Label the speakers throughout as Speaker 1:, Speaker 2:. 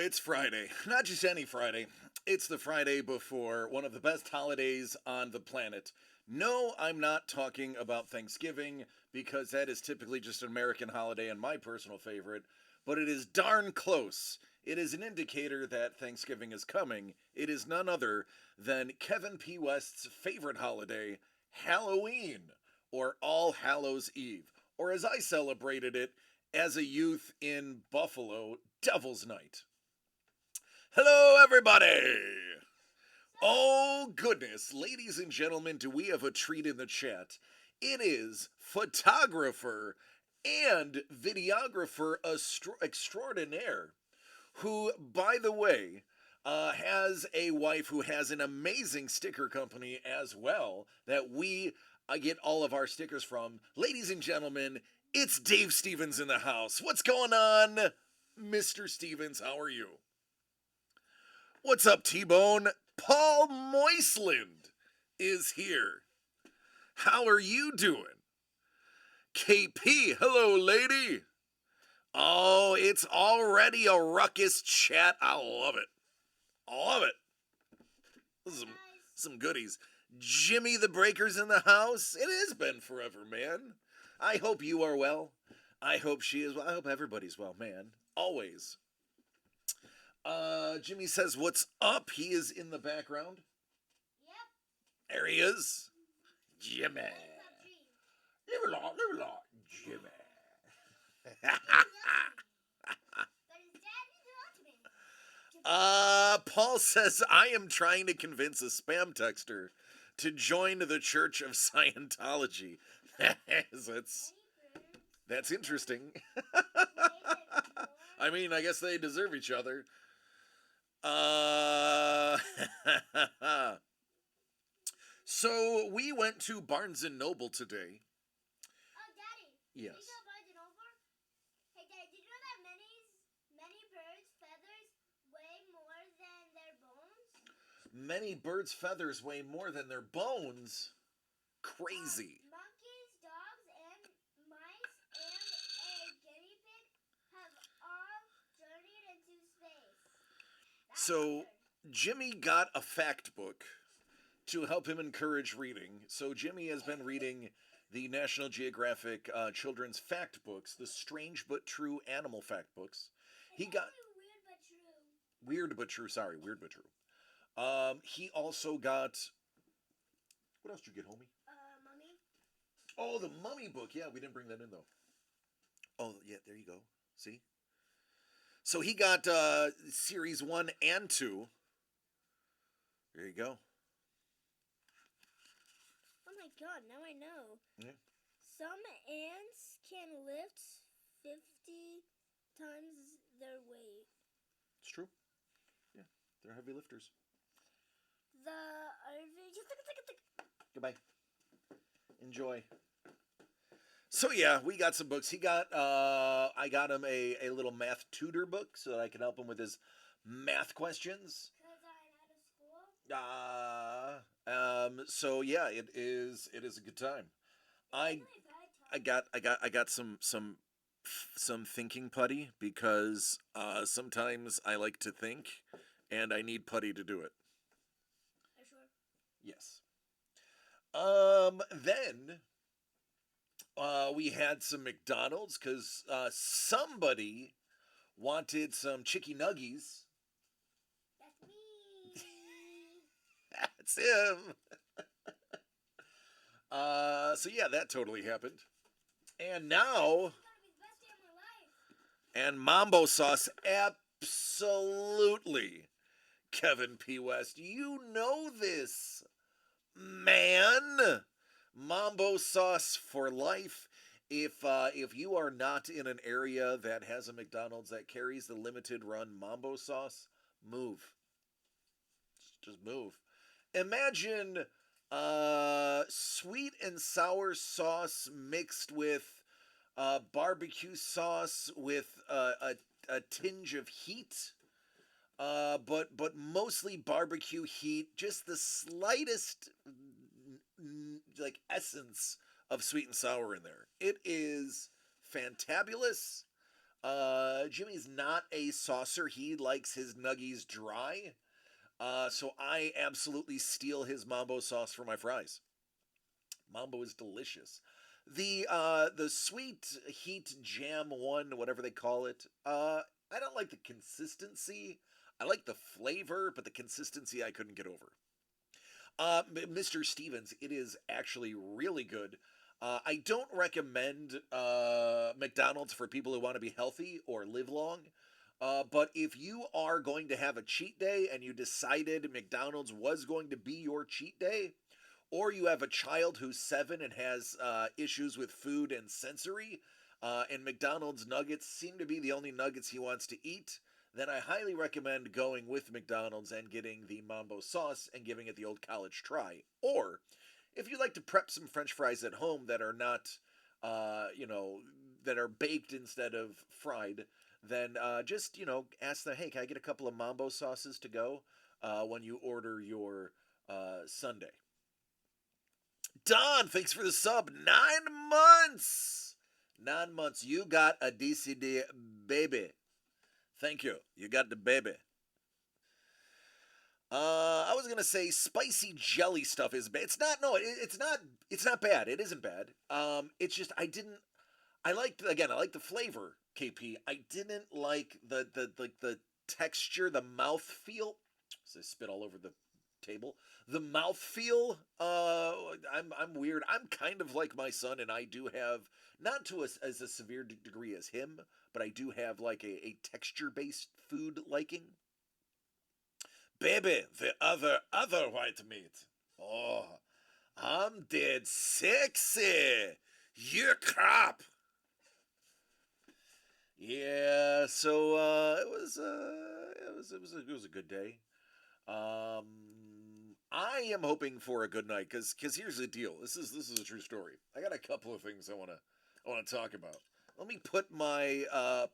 Speaker 1: it's Friday. Not just any Friday. It's the Friday before one of the best holidays on the planet. No, I'm not talking about Thanksgiving, because that is typically just an American holiday and my personal favorite, but it is darn close. It is an indicator that Thanksgiving is coming. It is none other than Kevin P. West's favorite holiday, Halloween, or All Hallows Eve, or as I celebrated it as a youth in Buffalo, Devil's Night. Hello, everybody! Oh, goodness, ladies and gentlemen, do we have a treat in the chat? It is photographer and videographer extraordinaire, who, by the way, has a wife who has an amazing sticker company as well that we get all of our stickers from. Ladies and gentlemen, it's Dave Stevens in the house. What's going on, Mr. Stevens? How are you? What's up, T-Bone? Paul Moisland is here. How are you doing? KP, hello, lady. Oh, it's already a ruckus chat. I love it. I love it. This is some goodies. Jimmy the Breaker's in the house. It has been forever, man. I hope you are well. I hope she is well. I hope everybody's well, man. Always. Jimmy says, what's up? He is in the background. Yep. There he is. Jimmy. Live a lot, Jimmy. Paul says, I am trying to convince a spam texter to join the Church of Scientology. That's interesting. I mean, I guess they deserve each other. So we went to Barnes and Noble today.
Speaker 2: Oh, Daddy.
Speaker 1: Yes.
Speaker 2: Did you go Barnes and Noble? Hey, Daddy, did you know that many birds' feathers weigh more than their bones?
Speaker 1: Many birds' feathers weigh more than their bones? Crazy.
Speaker 2: Monkeys, dogs, and mice, and a guinea pig have all journeyed into space.
Speaker 1: So Jimmy got a fact book to help him encourage reading. So Jimmy has been reading the National Geographic children's fact books, the Strange But True Animal Fact books. He got
Speaker 2: Weird but true.
Speaker 1: Weird but true. Sorry, weird but true. He also got. What else did you get, homie?
Speaker 2: Mummy.
Speaker 1: Oh, the Mummy book. Yeah, we didn't bring that in though. Oh, yeah, there you go. See. So he got series 1 and 2. There you go.
Speaker 2: Oh my God! Now I know.
Speaker 1: Yeah.
Speaker 2: Some ants can lift 50 times their weight.
Speaker 1: It's true. Yeah, they're heavy lifters. Goodbye. Enjoy. So yeah, we got some books. He got I got him a little math tutor book so that I can help him with his math questions.
Speaker 2: Because I'm out of school.
Speaker 1: So yeah, it is a good time. I got some thinking putty because sometimes I like to think and I need putty to do it.
Speaker 2: Are you sure?
Speaker 1: Yes. Then we had some McDonald's because somebody wanted some chicky nuggies.
Speaker 2: That's me.
Speaker 1: That's him. So yeah, that totally happened. And now, and Mambo sauce, absolutely. Kevin P. West, you know this, man. Mambo sauce for life. If you are not in an area that has a McDonald's that carries the limited run Mambo sauce, move. Just move. Imagine sweet and sour sauce mixed with barbecue sauce with a tinge of heat. But mostly barbecue heat, just the slightest like essence of sweet and sour in there. It is fantabulous. Jimmy's not a saucer. He likes his nuggies dry. So I absolutely steal his mambo sauce for my fries. Mambo is delicious. The sweet heat jam one, whatever they call it. I don't like the consistency. I like the flavor, but the consistency I couldn't get over. Mr. Stevens, it is actually really good. I don't recommend McDonald's for people who want to be healthy or live long. But if you are going to have a cheat day and you decided McDonald's was going to be your cheat day, or you have a child who's 7 and has issues with food and sensory, and McDonald's nuggets seem to be the only nuggets he wants to eat, then I highly recommend going with McDonald's and getting the Mambo sauce and giving it the old college try. Or if you like to prep some French fries at home that are not, that are baked instead of fried, then just ask them, hey, can I get a couple of Mambo sauces to go when you order your Sunday? Don, thanks for the sub. 9 months. 9 months. You got a DCD baby. Thank you. You got the baby. I was gonna say spicy jelly stuff is bad. It's not. No, it's not. It's not bad. It isn't bad. It's just I didn't. I liked again. I like the flavor, KP. I didn't like the texture, the mouth feel. So I spit all over the table. The mouth feel. I'm weird. I'm kind of like my son, and I do have not to as a severe degree as him, but I do have like a texture based food liking. Baby, the other white meat. Oh, I'm dead sexy. You crap. Yeah, so it was a good day. Um, I am hoping for a good night because here's the deal. This is a true story. I got a couple of things I wanna talk about. Let me put my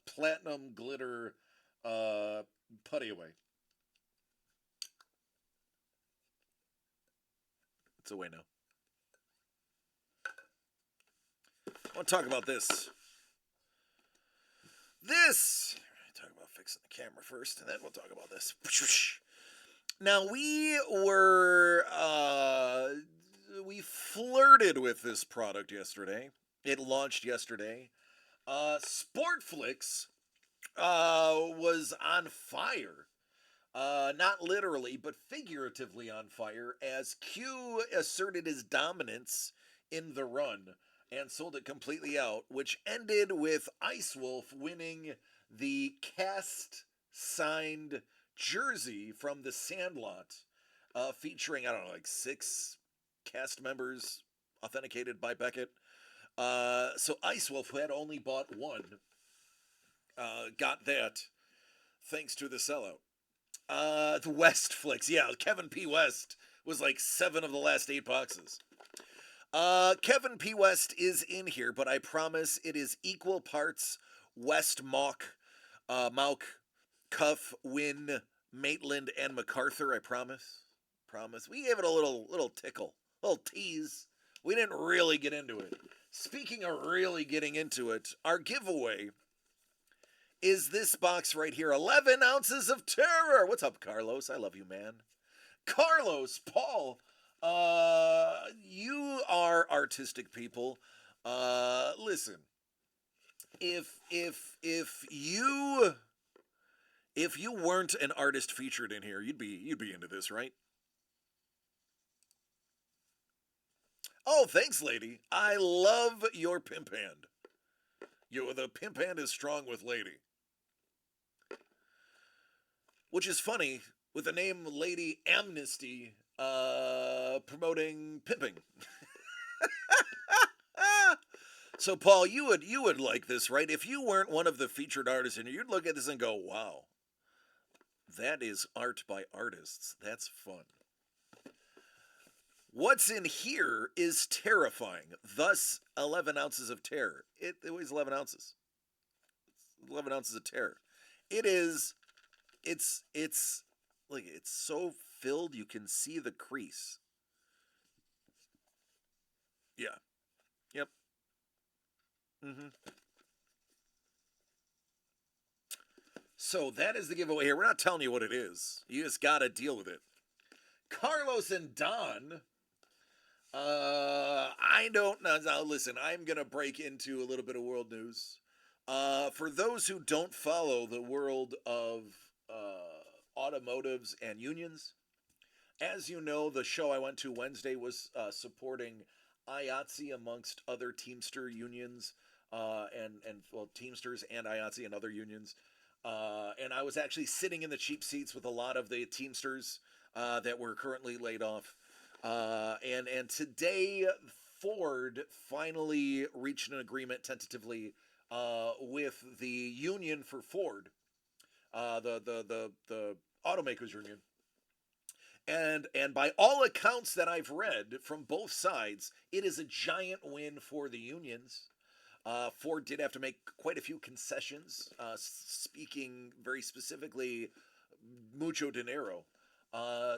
Speaker 1: platinum glitter putty away. It's away now. I want to talk about this. This. Talk about fixing the camera first, and then we'll talk about this. Now we flirted with this product yesterday. It launched yesterday. Sportflix was on fire. Not literally, but figuratively on fire, as Q asserted his dominance in the run and sold it completely out, which ended with Ice Wolf winning the cast signed jersey from the Sandlot, featuring, I don't know, like 6 cast members authenticated by Beckett. So Ice Wolf, who had only bought one, got that thanks to the sellout. The West flicks. Yeah, Kevin P. West was like 7 of the last 8 boxes. Kevin P. West is in here, but I promise it is equal parts West Mauk, Cuff, Wynn, Maitland, and MacArthur. I promise. Promise. We gave it a little tickle, little tease. We didn't really get into it. Speaking of really getting into it, our giveaway is this box right here. 11 ounces of terror. What's up, Carlos? I love you, man. Carlos, Paul, you are artistic people. Listen, if you weren't an artist featured in here, you'd be into this, right? Oh, thanks, lady. I love your pimp hand. The pimp hand is strong with lady. Which is funny, with the name Lady Amnesty promoting pimping. So, Paul, you would like this, right? If you weren't one of the featured artists in here, you'd look at this and go, wow, that is art by artists. That's fun. What's in here is terrifying. Thus, 11 ounces of terror. It weighs 11 ounces. 11 ounces of terror. It's like it's so filled you can see the crease. Yeah. Yep. Mm-hmm. So that is the giveaway here. We're not telling you what it is. You just got to deal with it. Carlos and Don. I don't know. Now, listen, I'm going to break into a little bit of world news. For those who don't follow the world of automotives and unions, as you know, the show I went to Wednesday was supporting IATSE amongst other Teamster unions, and Teamsters and IATSE and other unions. And I was actually sitting in the cheap seats with a lot of the Teamsters that were currently laid off. And today, Ford finally reached an agreement tentatively with the union for Ford, the automakers union. And by all accounts that I've read from both sides, it is a giant win for the unions. Ford did have to make quite a few concessions, speaking very specifically, mucho dinero.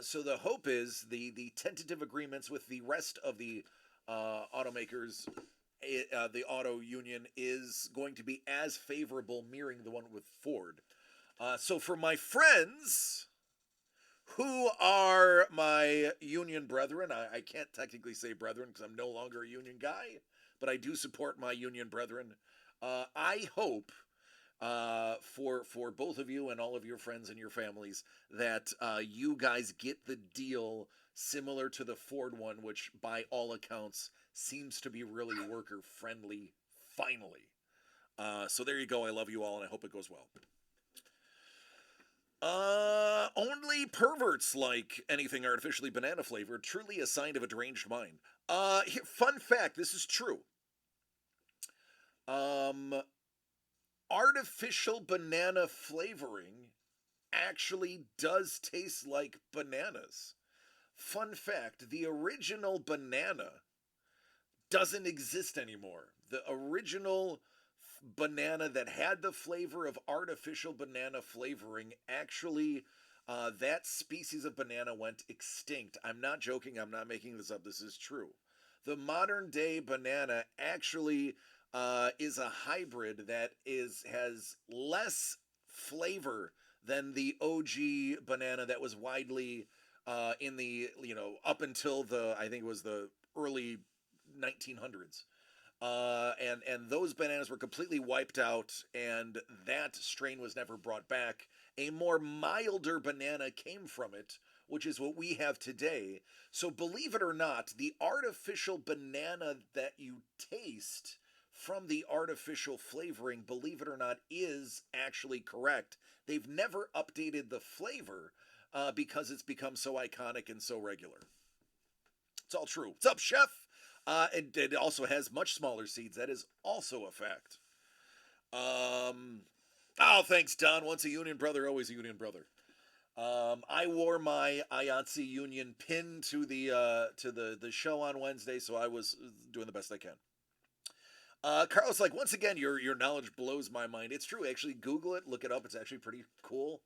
Speaker 1: So the hope is the tentative agreements with the rest of the automakers, the auto union, is going to be as favorable, mirroring the one with Ford. So for my friends who are my union brethren, I can't technically say brethren because I'm no longer a union guy, but I do support my union brethren. I hope for both of you and all of your friends and your families that you guys get the deal similar to the Ford one, which by all accounts seems to be really worker friendly. Finally, so there you go. I love you all, and I hope it goes well. Only perverts like anything artificially banana flavored. Truly a sign of a deranged mind. Fun fact: this is true. Um, Artificial banana flavoring actually does taste like bananas. Fun fact: the original banana doesn't exist anymore. The original banana that had the flavor of artificial banana flavoring actually, that species of banana went extinct. I'm not joking. I'm not making this up. This is true. The modern day banana actually is a hybrid that has less flavor than the OG banana that was widely in the, up until the, I think it was the early 1900s. And those bananas were completely wiped out, and that strain was never brought back. A more milder banana came from it, which is what we have today. So believe it or not, the artificial banana that you taste from the artificial flavoring, believe it or not, is actually correct. They've never updated the flavor because it's become so iconic and so regular. It's all true. What's up, chef? It also has much smaller seeds. That is also a fact. Oh, thanks, Don. Once a union brother, always a union brother. I wore my IATSE union pin to the show on Wednesday, so I was doing the best I can. Carlos, like, once again, your knowledge blows my mind. It's true. Actually, Google it, look it up. It's actually pretty cool.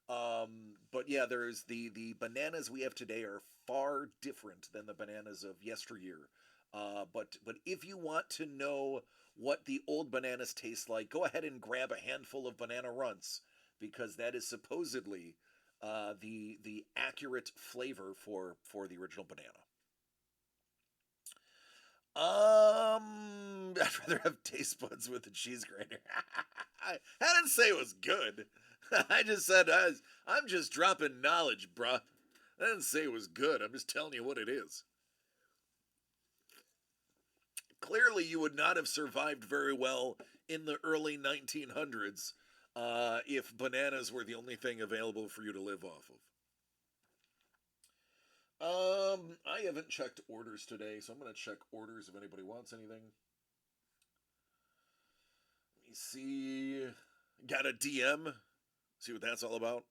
Speaker 1: But yeah, there's the bananas we have today are far different than the bananas of yesteryear. But if you want to know what the old bananas taste like, go ahead and grab a handful of banana runts, because that is supposedly the accurate flavor for the original banana. I'd rather have taste buds with the cheese grater. I didn't say it was good. I just said I'm just dropping knowledge, bruh. I didn't say it was good. I'm just telling you what it is. Clearly, you would not have survived very well in the early 1900s if bananas were the only thing available for you to live off of. I haven't checked orders today, so I'm going to check orders if anybody wants anything. Let me see. Got a DM. See what that's all about.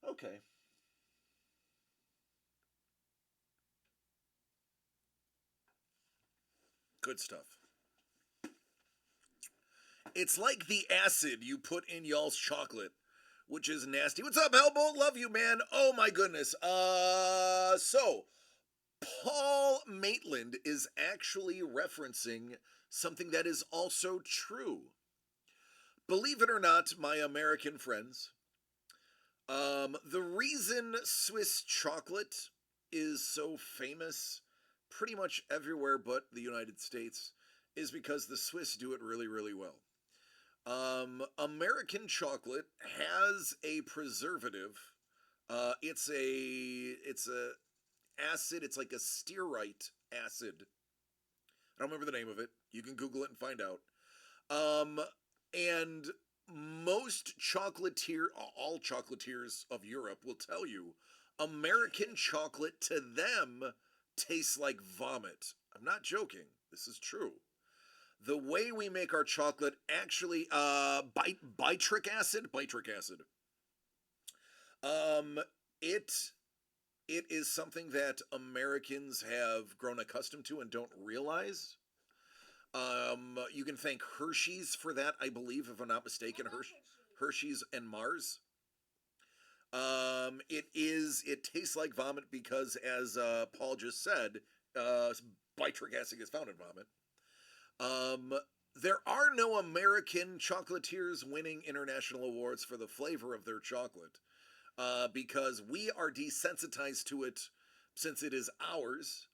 Speaker 1: Okay. Good stuff. It's like the acid you put in y'all's chocolate which is nasty. What's up, Hellbolt? Love you, man. Oh my goodness. So Paul Maitland is actually referencing something that is also true. Believe it or not, my American friends, the reason Swiss chocolate is so famous pretty much everywhere but the United States is because the Swiss do it really, really well. American chocolate has a preservative. It's a acid. It's like a stearite acid. I don't remember the name of it. You can Google it and find out. And most all chocolatiers of Europe will tell you American chocolate to them tastes like vomit. I'm not joking. This is true. The way we make our chocolate actually, bitric acid. It is something that Americans have grown accustomed to and don't realize. You can thank Hershey's for that, I believe, if I'm not mistaken. Hershey's and Mars. It tastes like vomit because, as Paul just said, bitric acid is found in vomit. There are no American chocolatiers winning international awards for the flavor of their chocolate, because we are desensitized to it since it is ours.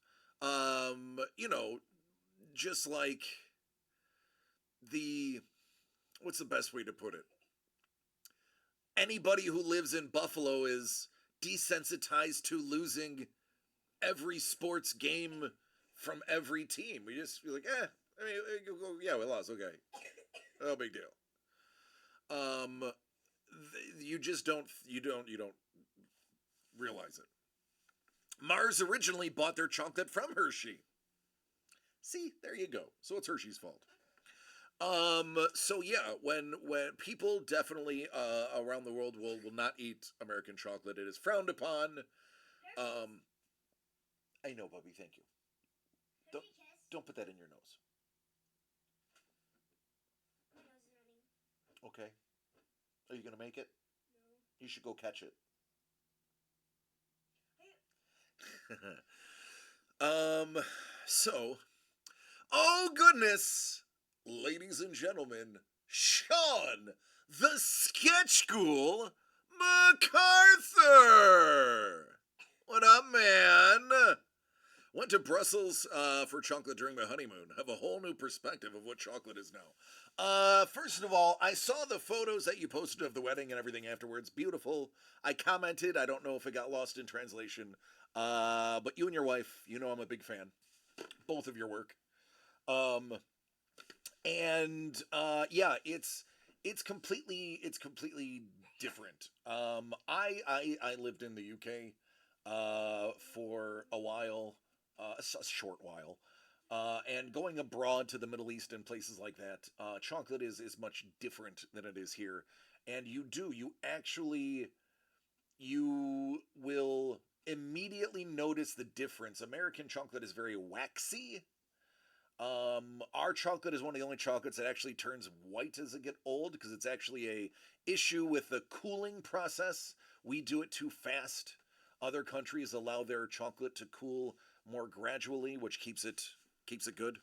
Speaker 1: Just like what's the best way to put it? Anybody who lives in Buffalo is desensitized to losing every sports game from every team. We just feel like, yeah, we lost, okay. No big deal. You don't realize it. Mars originally bought their chocolate from Hershey. See, there you go. So it's Hershey's fault. So yeah, when people definitely around the world will not eat American chocolate, it is frowned upon. I know, Bubby. Thank you. Don't put that in your nose. Okay. Are you gonna make it? No. You should go catch it. So, oh goodness, ladies and gentlemen, Sean, the Sketch Ghoul MacArthur. What up, man? Went to Brussels for chocolate during my honeymoon. Have a whole new perspective of what chocolate is now. First of all, I saw the photos that you posted of the wedding and everything afterwards. Beautiful. I commented. I don't know if it got lost in translation. But you and your wife, I'm a big fan. Both of your work. Yeah, it's completely different. I lived in the UK for a while, a short while. And going abroad to the Middle East and places like that, chocolate is much different than it is here. And you will immediately notice the difference. American chocolate is very waxy. Our chocolate is one of the only chocolates that actually turns white as it gets old because it's actually a issue with the cooling process. We do it too fast. Other countries allow their chocolate to cool more gradually, which keeps it good.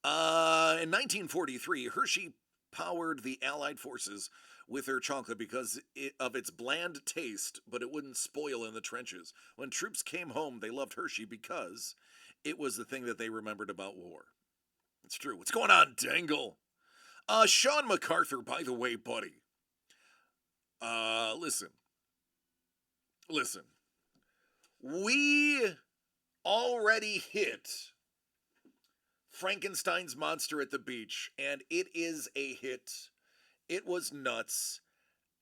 Speaker 1: In 1943, Hershey powered the Allied forces with their chocolate because of its bland taste, but it wouldn't spoil in the trenches. When troops came home, they loved Hershey because it was the thing that they remembered about war. It's true. What's going on, Dangle? Sean MacArthur, by the way, buddy. Listen. We already hit Frankenstein's Monster at the Beach, and it is a hit. It was nuts.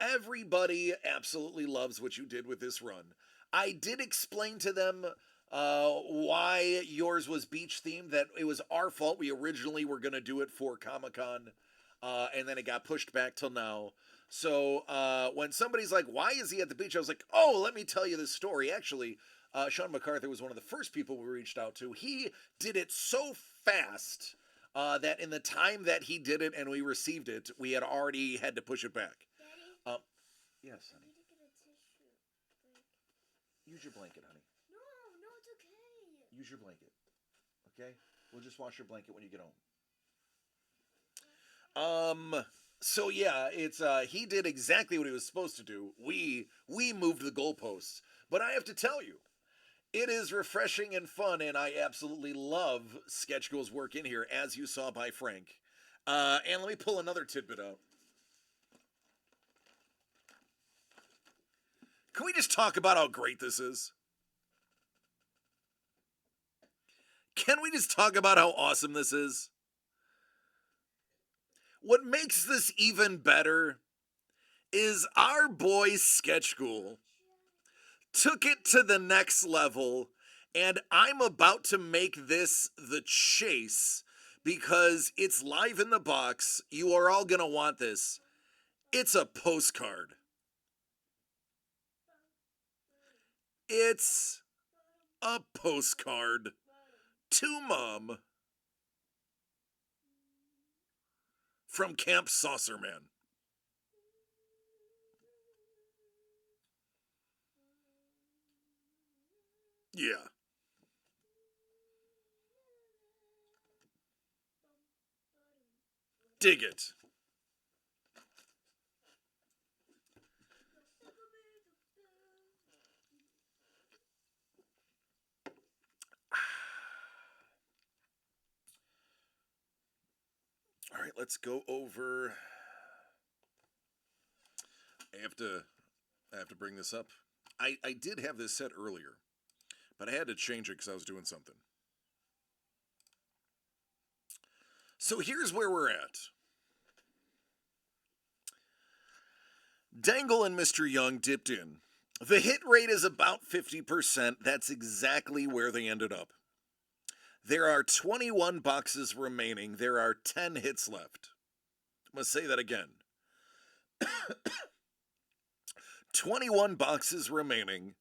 Speaker 1: Everybody absolutely loves what you did with this run. I did explain to them why yours was beach themed, that it was our fault. We originally were going to do it for Comic-Con, and then it got pushed back till now. So when somebody's like, why is he at the beach? I was like, oh, let me tell you this story. Actually, Sean MacArthur was one of the first people we reached out to. He did it so fast that in the time that he did it and we received it, we had already had to push it back.
Speaker 2: Dad,
Speaker 1: Yes,
Speaker 2: I
Speaker 1: honey.
Speaker 2: need to get a tissue. Like,
Speaker 1: Use your blanket, honey.
Speaker 2: no, it's okay.
Speaker 1: Use your blanket. Okay? We'll just wash your blanket when you get home. So yeah, it's he did exactly what he was supposed to do. We moved the goalposts. But I have to tell you, it is refreshing and fun, and I absolutely love Sketch Girl's work in here, as you saw by Frank. And let me pull another tidbit out. Can we just talk about how great this is? Can we just talk about how awesome this is? What makes this even better is our boy Sketch School took it to the next level, and I'm about to make this the chase because it's live in the box. You are all gonna want this. It's a postcard. It's a postcard to Mom from Camp Saucerman. Yeah. Dig it. All right, let's go over. I have to bring this up. I did have this set earlier, but I had to change it because I was doing something. So here's where we're at. Dangle and Mr. Young dipped in. The hit rate is about 50%. That's exactly where they ended up. There are 21 boxes remaining. There are 10 hits left. I'm going to say that again. 21 boxes remaining,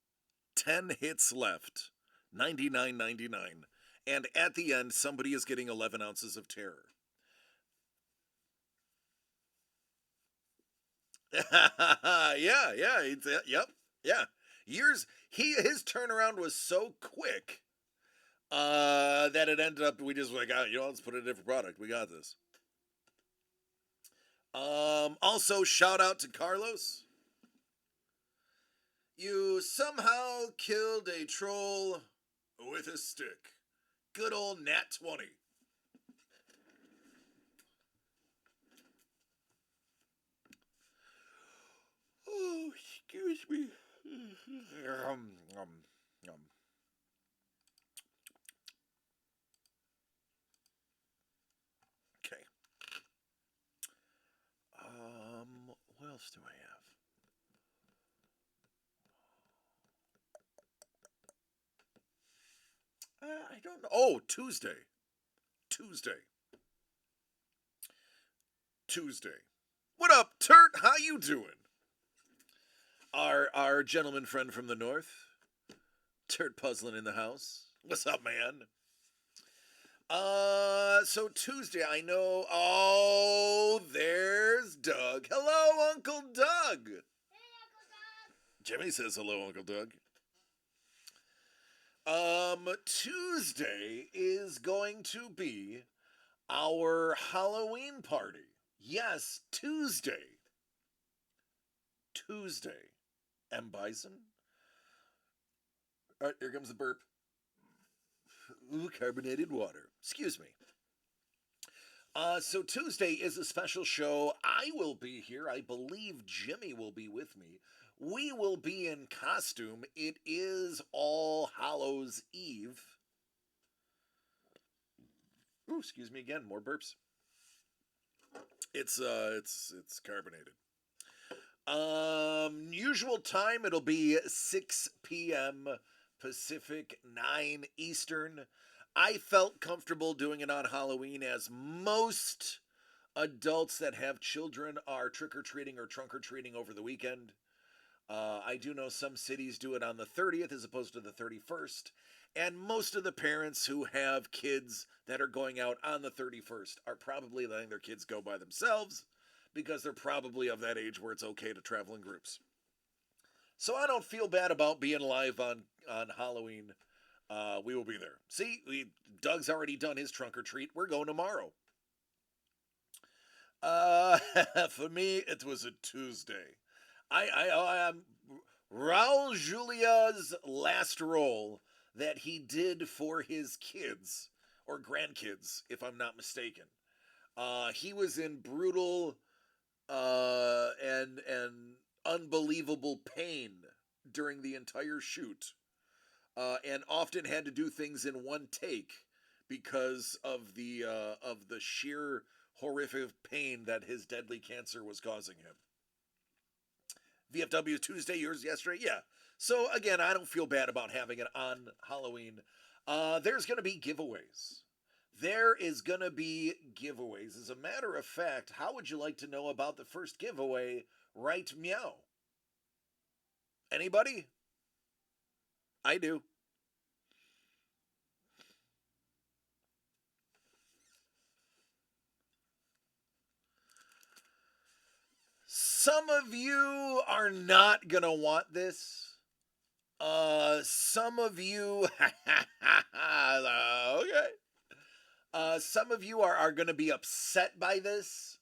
Speaker 1: 10 hits left, 99.99. And at the end, somebody is getting 11 ounces of terror. Yeah, yep, yeah. His turnaround was so quick that it ended up we just like, let's put in a different product. We got this. Also shout out to Carlos. You somehow killed a troll with a stick. Good old Nat 20. Oh, excuse me. Okay. What else do I have? I don't know. Oh, Tuesday. What up, Turt? How you doing? Our gentleman friend from the north, Turt Puzzlin' in the house. What's up, man? So Tuesday, I know. Oh, there's Doug. Hello, Uncle Doug.
Speaker 2: Hey, Uncle Doug.
Speaker 1: Jimmy says hello, Uncle Doug. Tuesday is going to be our Halloween party. Yes, Tuesday. M. Bison. All right, here comes the burp. Ooh, carbonated water. Excuse me. So Tuesday is a special show. I will be here. I believe Jimmy will be with me. We will be in costume. It is All Hallows Eve. Ooh, excuse me again. More burps. It's carbonated. Usual time it'll be 6 p.m. Pacific, 9 Eastern. I felt comfortable doing it on Halloween as most adults that have children are trick-or-treating or trunk-or-treating over the weekend. I do know some cities do it on the 30th as opposed to the 31st. And most of the parents who have kids that are going out on the 31st are probably letting their kids go by themselves because they're probably of that age where it's okay to travel in groups. So I don't feel bad about being live on Halloween. We will be there. See, Doug's already done his trunk or treat. We're going tomorrow. Uh, for me, it was a Tuesday. I'm Raul Julia's last role that he did for his kids or grandkids, if I'm not mistaken. He was in brutal and unbelievable pain during the entire shoot, and often had to do things in one take because of the sheer horrific pain that his deadly cancer was causing him. VFW Tuesday, yours yesterday, yeah. So again, I don't feel bad about having it on Halloween. There's going to be giveaways. There is going to be giveaways. As a matter of fact, how would you like to know about the first giveaway? Right, meow. Anybody? I do. Some of you are not going to want this. Some of you, okay. Some of you are going to be upset by this.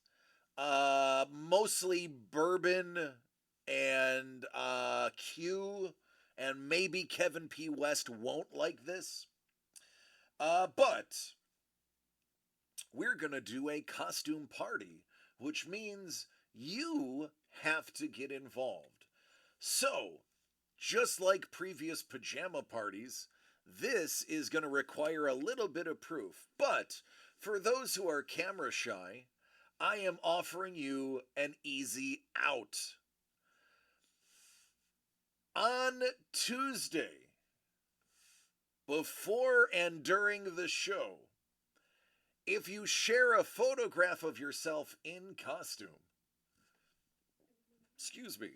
Speaker 1: Mostly Bourbon and Q and maybe Kevin P. West won't like this. But we're going to do a costume party, which means you have to get involved. So, just like previous pajama parties, this is going to require a little bit of proof. But for those who are camera shy, I am offering you an easy out. On Tuesday, before and during the show, if you share a photograph of yourself in costume, excuse me,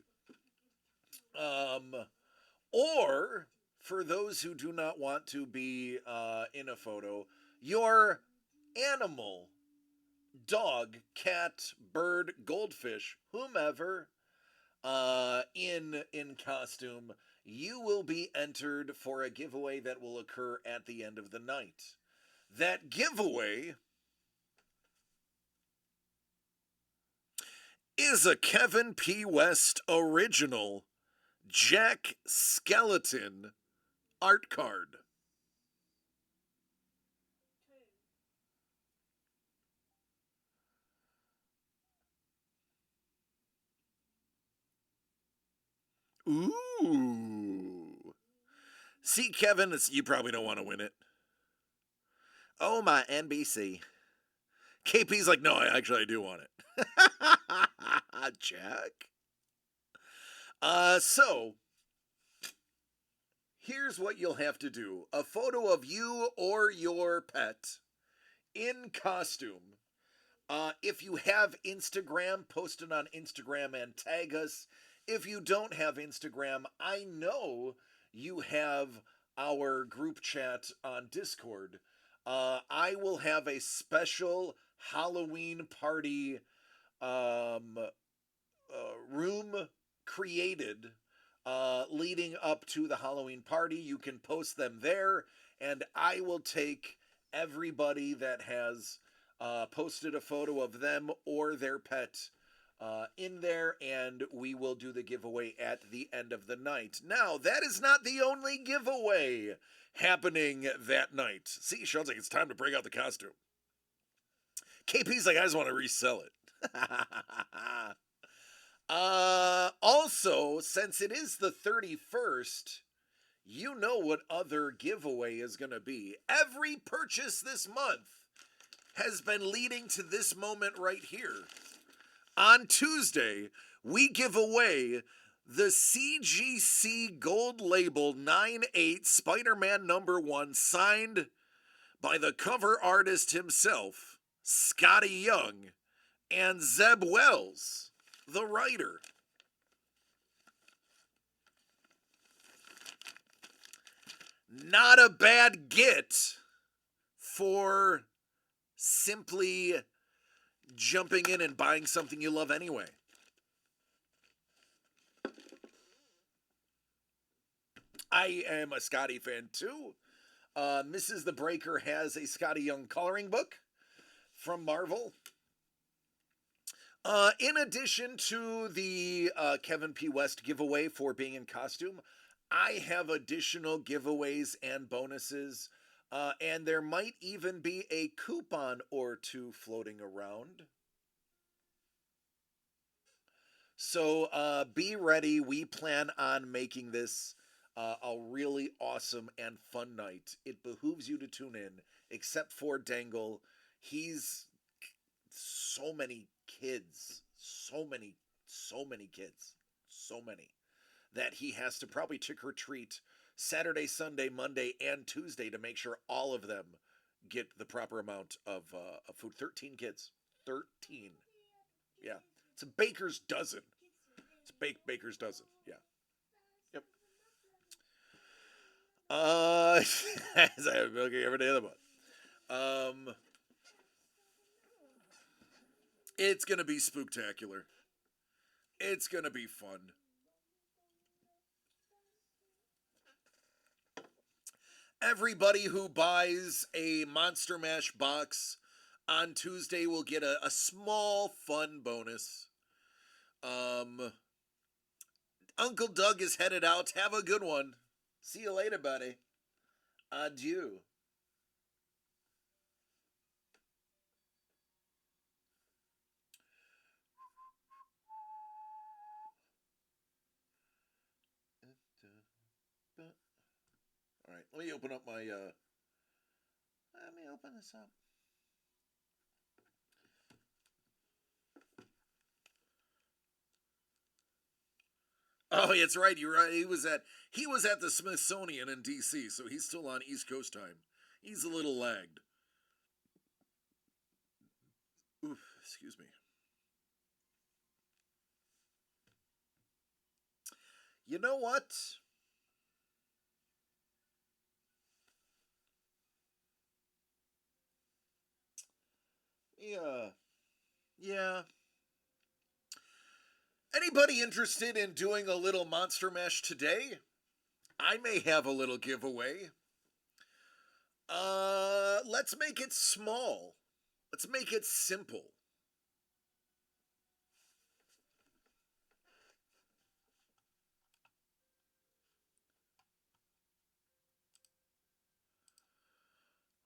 Speaker 1: or for those who do not want to be in a photo, your animal, dog, cat, bird, goldfish, whomever, in costume, you will be entered for a giveaway that will occur at the end of the night. That giveaway is a Kevin P. West original Jack Skeleton art card. Ooh. See, Kevin, you probably don't want to win it. Oh, my NBC. KP's like, no, I do want it. Jack. So, here's what you'll have to do. A photo of you or your pet in costume. If you have Instagram, post it on Instagram and tag us. If you don't have Instagram, I know you have our group chat on Discord. I will have a special Halloween party room created leading up to the Halloween party. You can post them there, and I will take everybody that has posted a photo of them or their pet in there, and we will do the giveaway at the end of the night. Now, that is not the only giveaway happening that night. See, Sean's like, it's time to break out the costume. KP's like, I just want to resell it. Also, since it is the 31st, you know what other giveaway is going to be. Every purchase this month has been leading to this moment right here. On Tuesday, we give away the CGC Gold Label 9/8 Spider-Man #1 signed by the cover artist himself, Scotty Young, and Zeb Wells, the writer. Not a bad get for simply jumping in and buying something you love anyway. I am a Scotty fan too. Mrs. the Breaker has a Scotty Young coloring book from Marvel. In addition to the Kevin P. West giveaway for being in costume, I have additional giveaways and bonuses. And there might even be a coupon or two floating around. So be ready. We plan on making this a really awesome and fun night. It behooves you to tune in, except for Dangle. He's so many kids, so many kids, so many, that he has to probably trick or treat Saturday, Sunday, Monday, and Tuesday to make sure all of them get the proper amount of food. 13 kids. 13. Yeah. It's a baker's dozen. It's a baker's dozen. Yeah. Yep. As I have milking every day of the month. It's gonna be spooktacular. It's gonna be fun. Everybody who buys a Monster Mash box on Tuesday will get a small fun bonus. Uncle Doug is headed out. Have a good one. See you later, buddy. Adieu. All right, let me open up my. Let me open this up. Oh, it's right. You're right. He was at the Smithsonian in D.C., so he's still on East Coast time. He's a little lagged. Oof, excuse me. You know what? Yeah. Yeah. Anybody interested in doing a little Monster Mash today? I may have a little giveaway. Let's make it small. Let's make it simple.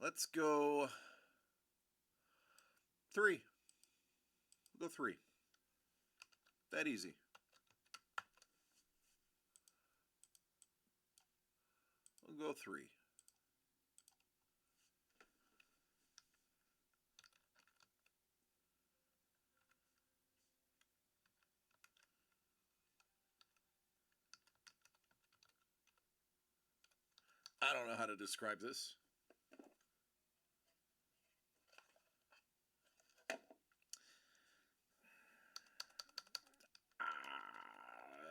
Speaker 1: Let's go 3. We'll go 3. That easy. We'll go 3. I don't know how to describe this.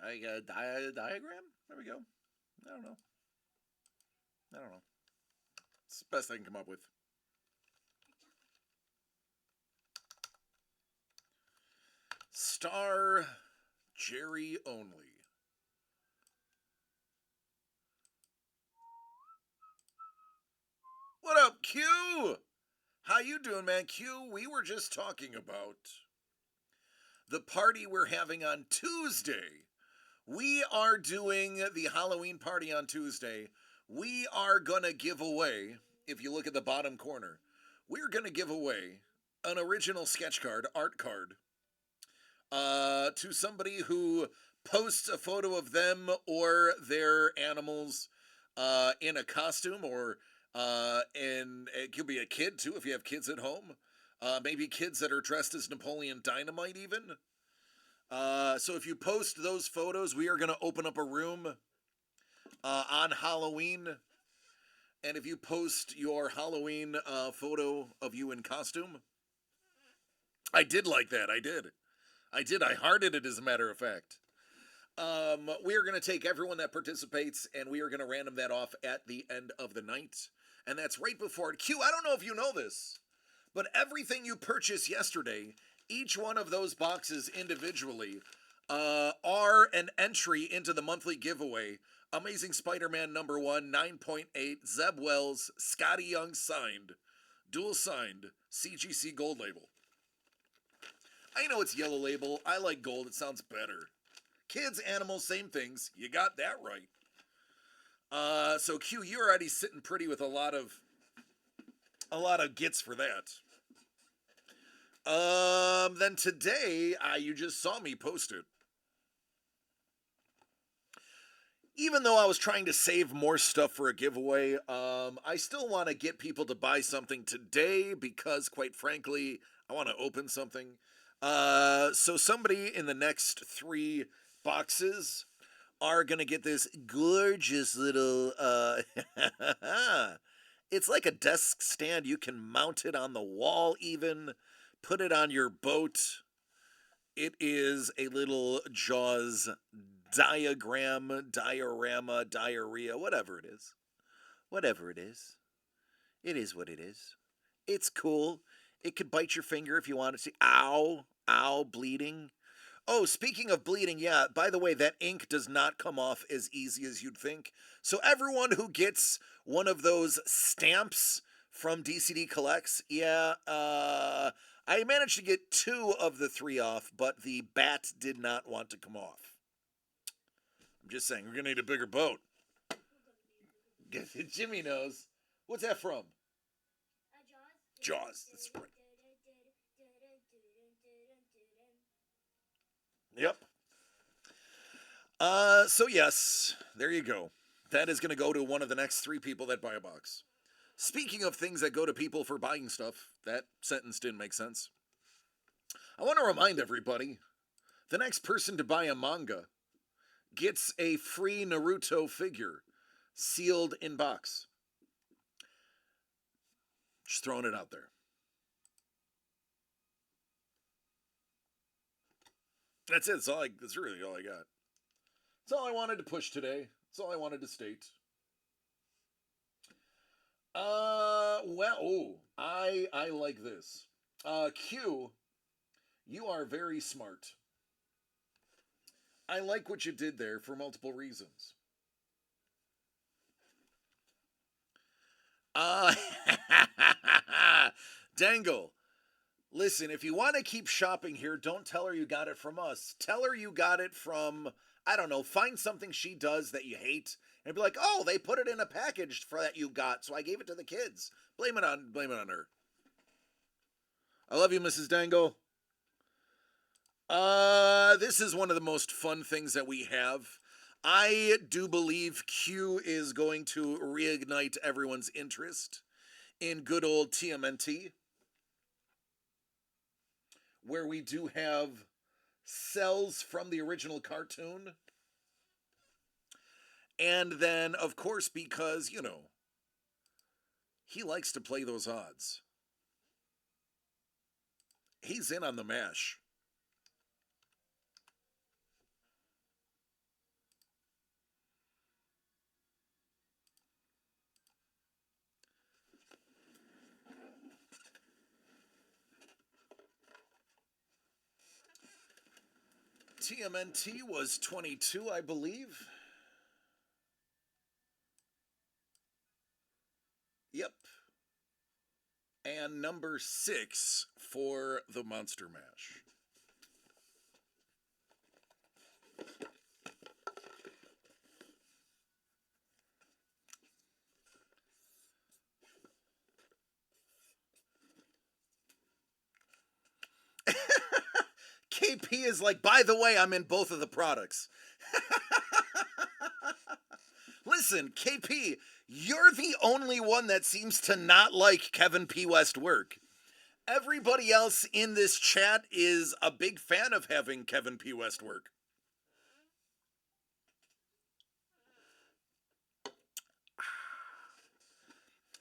Speaker 1: I got a diagram? There we go. I don't know. It's the best I can come up with. Star Jerry only. What up, Q? How you doing, man? Q, we were just talking about the party we're having on Tuesday. We are doing the Halloween party on Tuesday. We are going to give away, if you look at the bottom corner, we're going to give away an original sketch card, art card, to somebody who posts a photo of them or their animals in a costume, or and it could be a kid too if you have kids at home. Maybe kids that are dressed as Napoleon Dynamite even. So if you post those photos, we are going to open up a room on Halloween. And if you post your Halloween photo of you in costume, I did like that. I did. I hearted it, as a matter of fact. We are going to take everyone that participates and we are going to random that off at the end of the night. And that's right before Q. I don't know if you know this, But everything you purchased yesterday, each one of those boxes individually, are an entry into the monthly giveaway. Amazing Spider-Man #1, 9.8, Zeb Wells, Scotty Young signed, dual signed, CGC gold label. I know it's yellow label. I like gold. It sounds better. Kids, animals, same things. You got that right. So Q, you're already sitting pretty with a lot of gets for that. Then today, you just saw me post it. Even though I was trying to save more stuff for a giveaway, I still want to get people to buy something today because, quite frankly, I want to open something. So somebody in the next 3 boxes are going to get this gorgeous little, it's like a desk stand. You can mount it on the wall even, put it on your boat. It is a little Jaws diagram, diorama, diarrhea, whatever it is. Whatever it is. It is what it is. It's cool. It could bite your finger if you want to see. Ow. Ow, bleeding. Oh, speaking of bleeding, yeah, by the way, that ink does not come off as easy as you'd think. So everyone who gets one of those stamps from DCD Collects, yeah, I managed to get 2 of the 3 off, but the bat did not want to come off. I'm just saying, we're going to need a bigger boat. Jimmy knows. What's that from? Jaws, that's right. Yep. So yes, there you go. That is going to go to one of the next 3 people that buy a box. Speaking of things that go to people for buying stuff, that sentence didn't make sense. I want to remind everybody, the next person to buy a manga gets a free Naruto figure sealed in box. Just throwing it out there. That's it. That's really all I got. That's all I wanted to push today. That's all I wanted to state. I like this. Q, you are very smart. I like what you did there for multiple reasons. Dangle, listen, if you want to keep shopping here, don't tell her you got it from us. Tell her you got it from, I don't know, find something she does that you hate and be like, oh, they put it in a package for that you got, so I gave it to the kids. Blame it on her. I love you, Mrs. Dangle. This is one of the most fun things that we have. I do believe Q is going to reignite everyone's interest in good old TMNT, where we do have cells from the original cartoon. And then, of course, because, he likes to play those odds. He's in on the mash. TMNT was 22, I believe. Yep. And number 6 for the Monster Mash. KP is like, by the way, I'm in both of the products. Listen, KP, you're the only one that seems to not like Kevin P. West work. Everybody else in this chat is a big fan of having Kevin P. West work.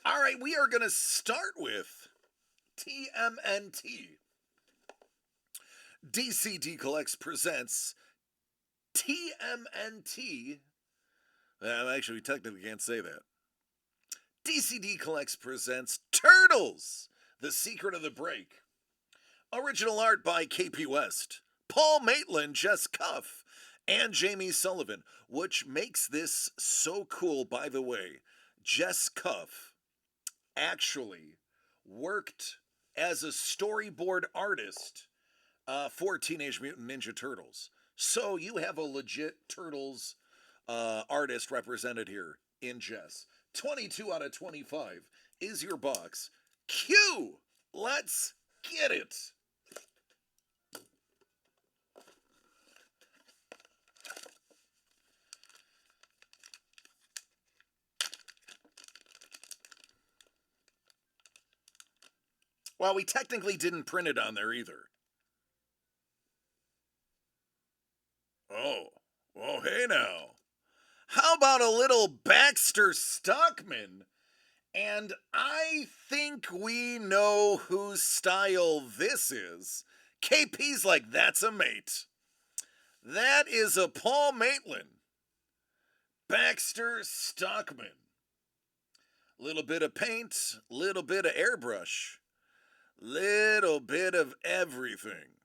Speaker 1: All right, we are going to start with TMNT. DCD Collects presents TMNT. Actually, we technically can't say that. DCD Collects presents Turtles, The Secret of the Break. Original art by KP West, Paul Maitland, Jess Cuff, and Jamie Sullivan, which makes this so cool, by the way. Jess Cuff actually worked as a storyboard artist for Teenage Mutant Ninja Turtles. So you have a legit Turtles artist represented here in Jess. 22 out of 25 is your box. Q! Let's get it! Well, we technically didn't print it on there either. Oh, hey now. How about a little Baxter Stockman? And I think we know whose style this is. KP's like, that's a mate. That is a Paul Maitland. Baxter Stockman. Little bit of paint, little bit of airbrush, little bit of everything.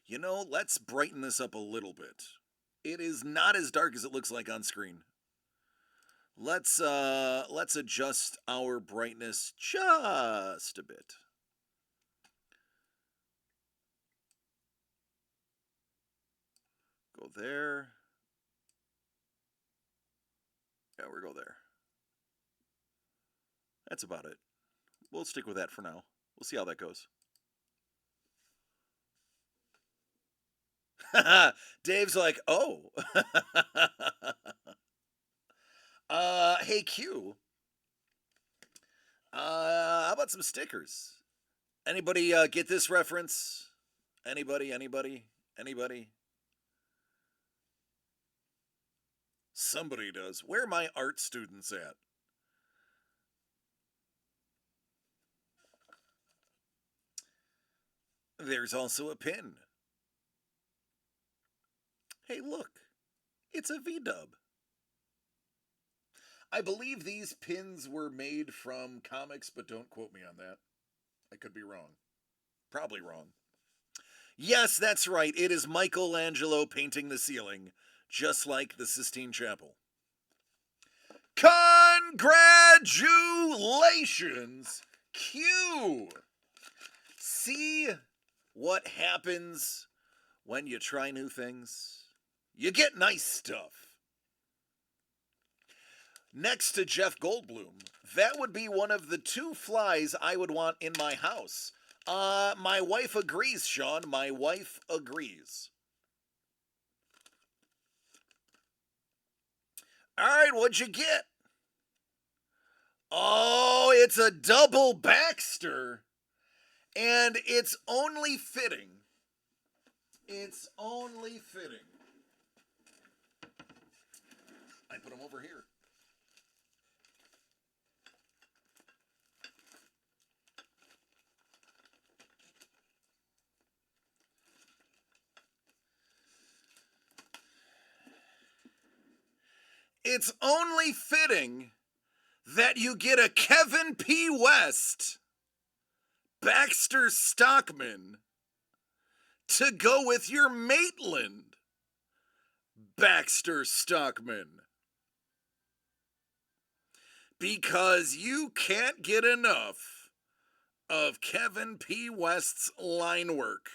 Speaker 1: You know, let's brighten this up a little bit. It is not as dark as it looks like on screen. Let's adjust our brightness just a bit. Go there. Yeah, we go there. That's about it. We'll stick with that for now. We'll see how that goes. Dave's like, oh. Hey Q. How about some stickers? Anybody get this reference? Anybody? Somebody does. Where are my art students at? There's also a pin. Hey, look. It's a V-dub. I believe these pins were made from comics, but don't quote me on that. I could be wrong. Probably wrong. Yes, that's right. It is Michelangelo painting the ceiling, just like the Sistine Chapel. Congratulations, Q! See what happens when you try new things? You get nice stuff. Next to Jeff Goldblum, that would be one of the two flies I would want in my house. My wife agrees, Sean. My wife agrees. All right, what'd you get? Oh, it's a double Baxter. And it's only fitting. It's only fitting. I put them over here. It's only fitting that you get a Kevin P. West, Baxter Stockman, to go with your Maitland, Baxter Stockman. Because you can't get enough of Kevin P. West's line work.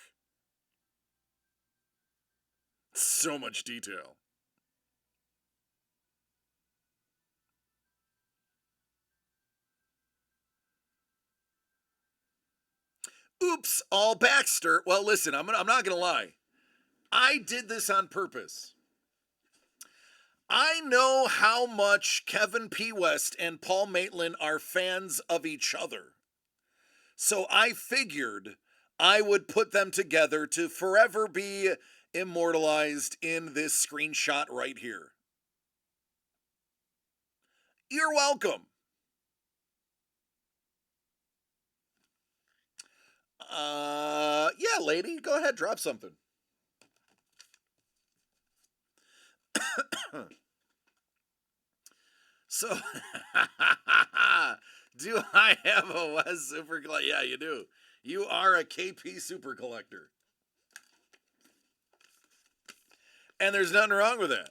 Speaker 1: So much detail. Oops, all Baxter. Well, listen, I'm not gonna lie. I did this on purpose. I know how much Kevin P. West and Paul Maitland are fans of each other. So I figured I would put them together to forever be immortalized in this screenshot right here. You're welcome. Yeah, lady, go ahead, drop something. So, Do I have a Wes Super Collector? Yeah, you do. You are a KP Super Collector. And there's nothing wrong with that.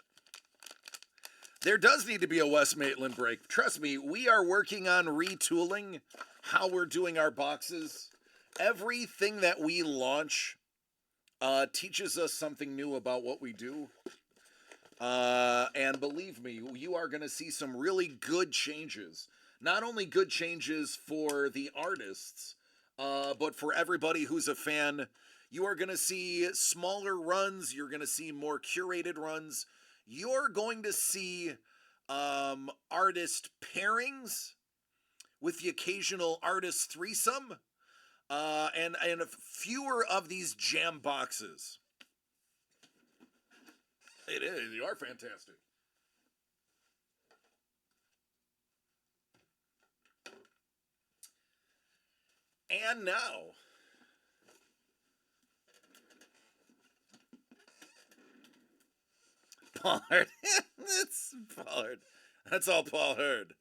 Speaker 1: There does need to be a Wes Maitland break. Trust me, we are working on retooling how we're doing our boxes. Everything that we launch teaches us something new about what we do. And believe me, you are going to see some really good changes. Not only good changes for the artists, but for everybody who's a fan. You are going to see smaller runs. You're going to see more curated runs. You're going to see artist pairings with the occasional artist threesome, and fewer of these jam boxes. It is. You are fantastic. And now, Paul Hurd. It's Paul Hurd. That's all Paul Hurd.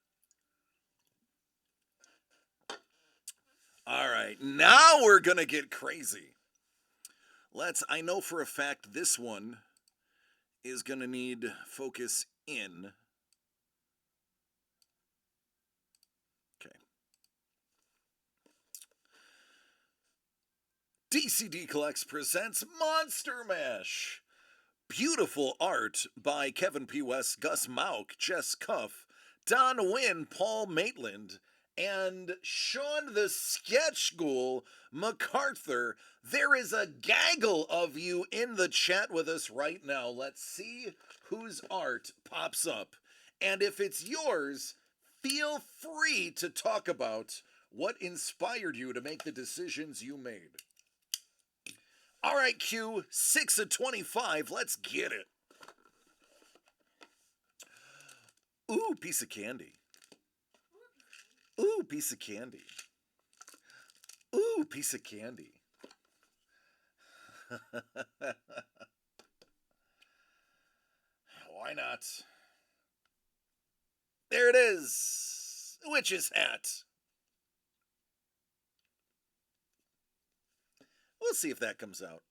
Speaker 1: All right, now we're gonna get crazy. I know for a fact this one is gonna need focus in. Okay. DCD Collects presents Monster Mash. Beautiful art by Kevin P. West, Gus Mauk, Jess Cuff, Don Wynn, Paul Maitland, and Sean the Sketch Ghoul MacArthur. There is a gaggle of you in the chat with us right now. Let's see whose art pops up. And if it's yours, feel free to talk about what inspired you to make the decisions you made. All right, Q, 6 of 25. Let's get it. Ooh, piece of candy. Ooh, piece of candy. Ooh, piece of candy. Why not? There it is. Witch's hat. We'll see if that comes out.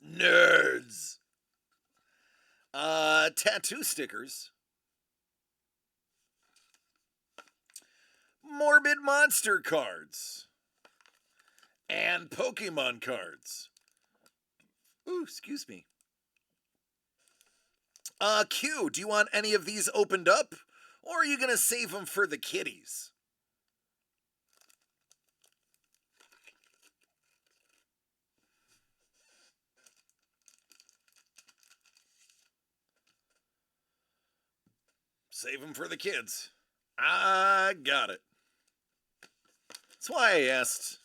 Speaker 1: Nerds. Tattoo stickers. Morbid monster cards. And Pokemon cards. Ooh, excuse me. Q, do you want any of these opened up? Or are you going to save them for the kiddies? Save them for the kids. I got it. That's why I asked.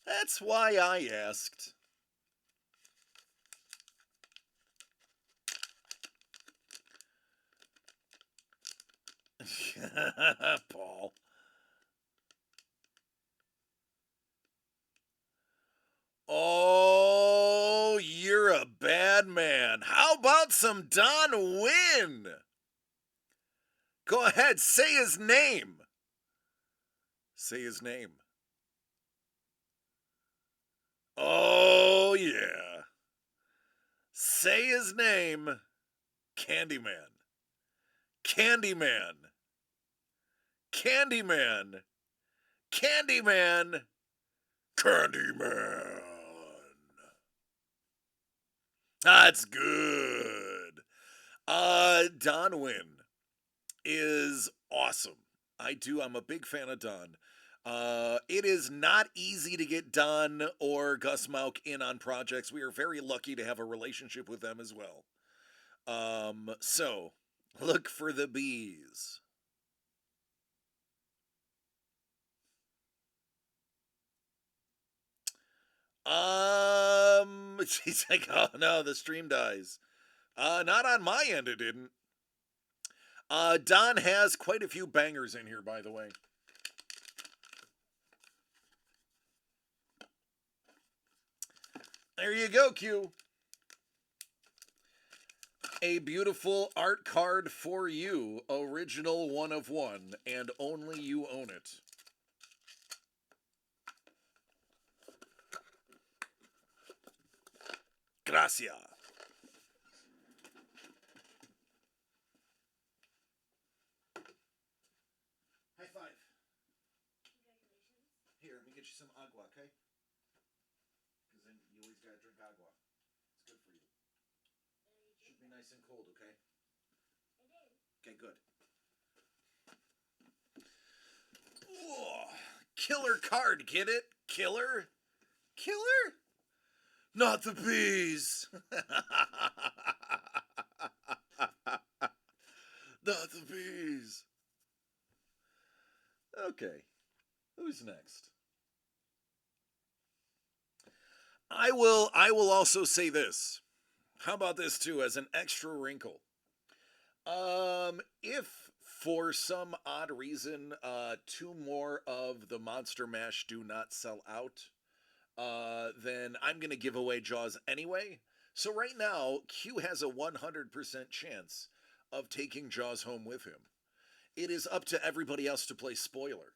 Speaker 1: That's why I asked. Paul. Oh, you're a bad man. How about some Don Wynn? Go ahead, say his name. Say his name. Oh, yeah. Say his name. Candyman. Candyman. Candyman. Candyman. Candyman. That's good. Don Wynn is awesome. I'm a big fan of Don. It is not easy to get Don or Gus Mauk in on projects. We are very lucky to have a relationship with them as well. So look for the bees. She's like, oh no, the stream dies. Not on my end, it didn't. Don has quite a few bangers in here, by the way. There you go, Q. A beautiful art card for you. Original one of one, and only you own it. Gracia. High five.
Speaker 2: Congratulations.
Speaker 1: Here, let me get you some agua, okay? Because then you always gotta drink agua. It's good for you. Should be nice and cold, okay?
Speaker 2: I did.
Speaker 1: Okay, good. Whoa. Killer card, get it? Killer? Killer? Not the bees. Not the bees. Okay. Who's next? I will also say this. How about this too as an extra wrinkle? If for some odd reason two more of the Monster Mash do not sell out, then I'm going to give away Jaws anyway. So right now, Q has a 100% chance of taking Jaws home with him. It is up to everybody else to play spoiler.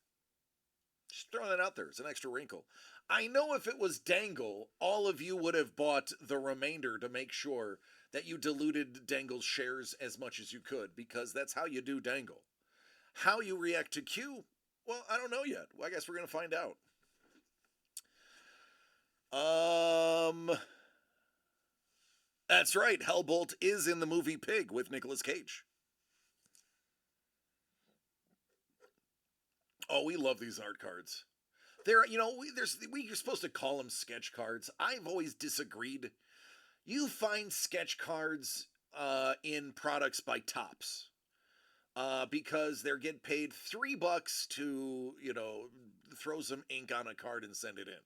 Speaker 1: Just throwing that out there. It's an extra wrinkle. I know if it was Dangle, all of you would have bought the remainder to make sure that you diluted Dangle's shares as much as you could, because that's how you do Dangle. How you react to Q? Well, I don't know yet. Well, I guess we're going to find out. That's right. Hellbolt is in the movie Pig with Nicolas Cage. Oh, we love these art cards. They're, we're supposed to call them sketch cards. I've always disagreed. You find sketch cards in products by Tops because they're getting paid $3 to, throw some ink on a card and send it in.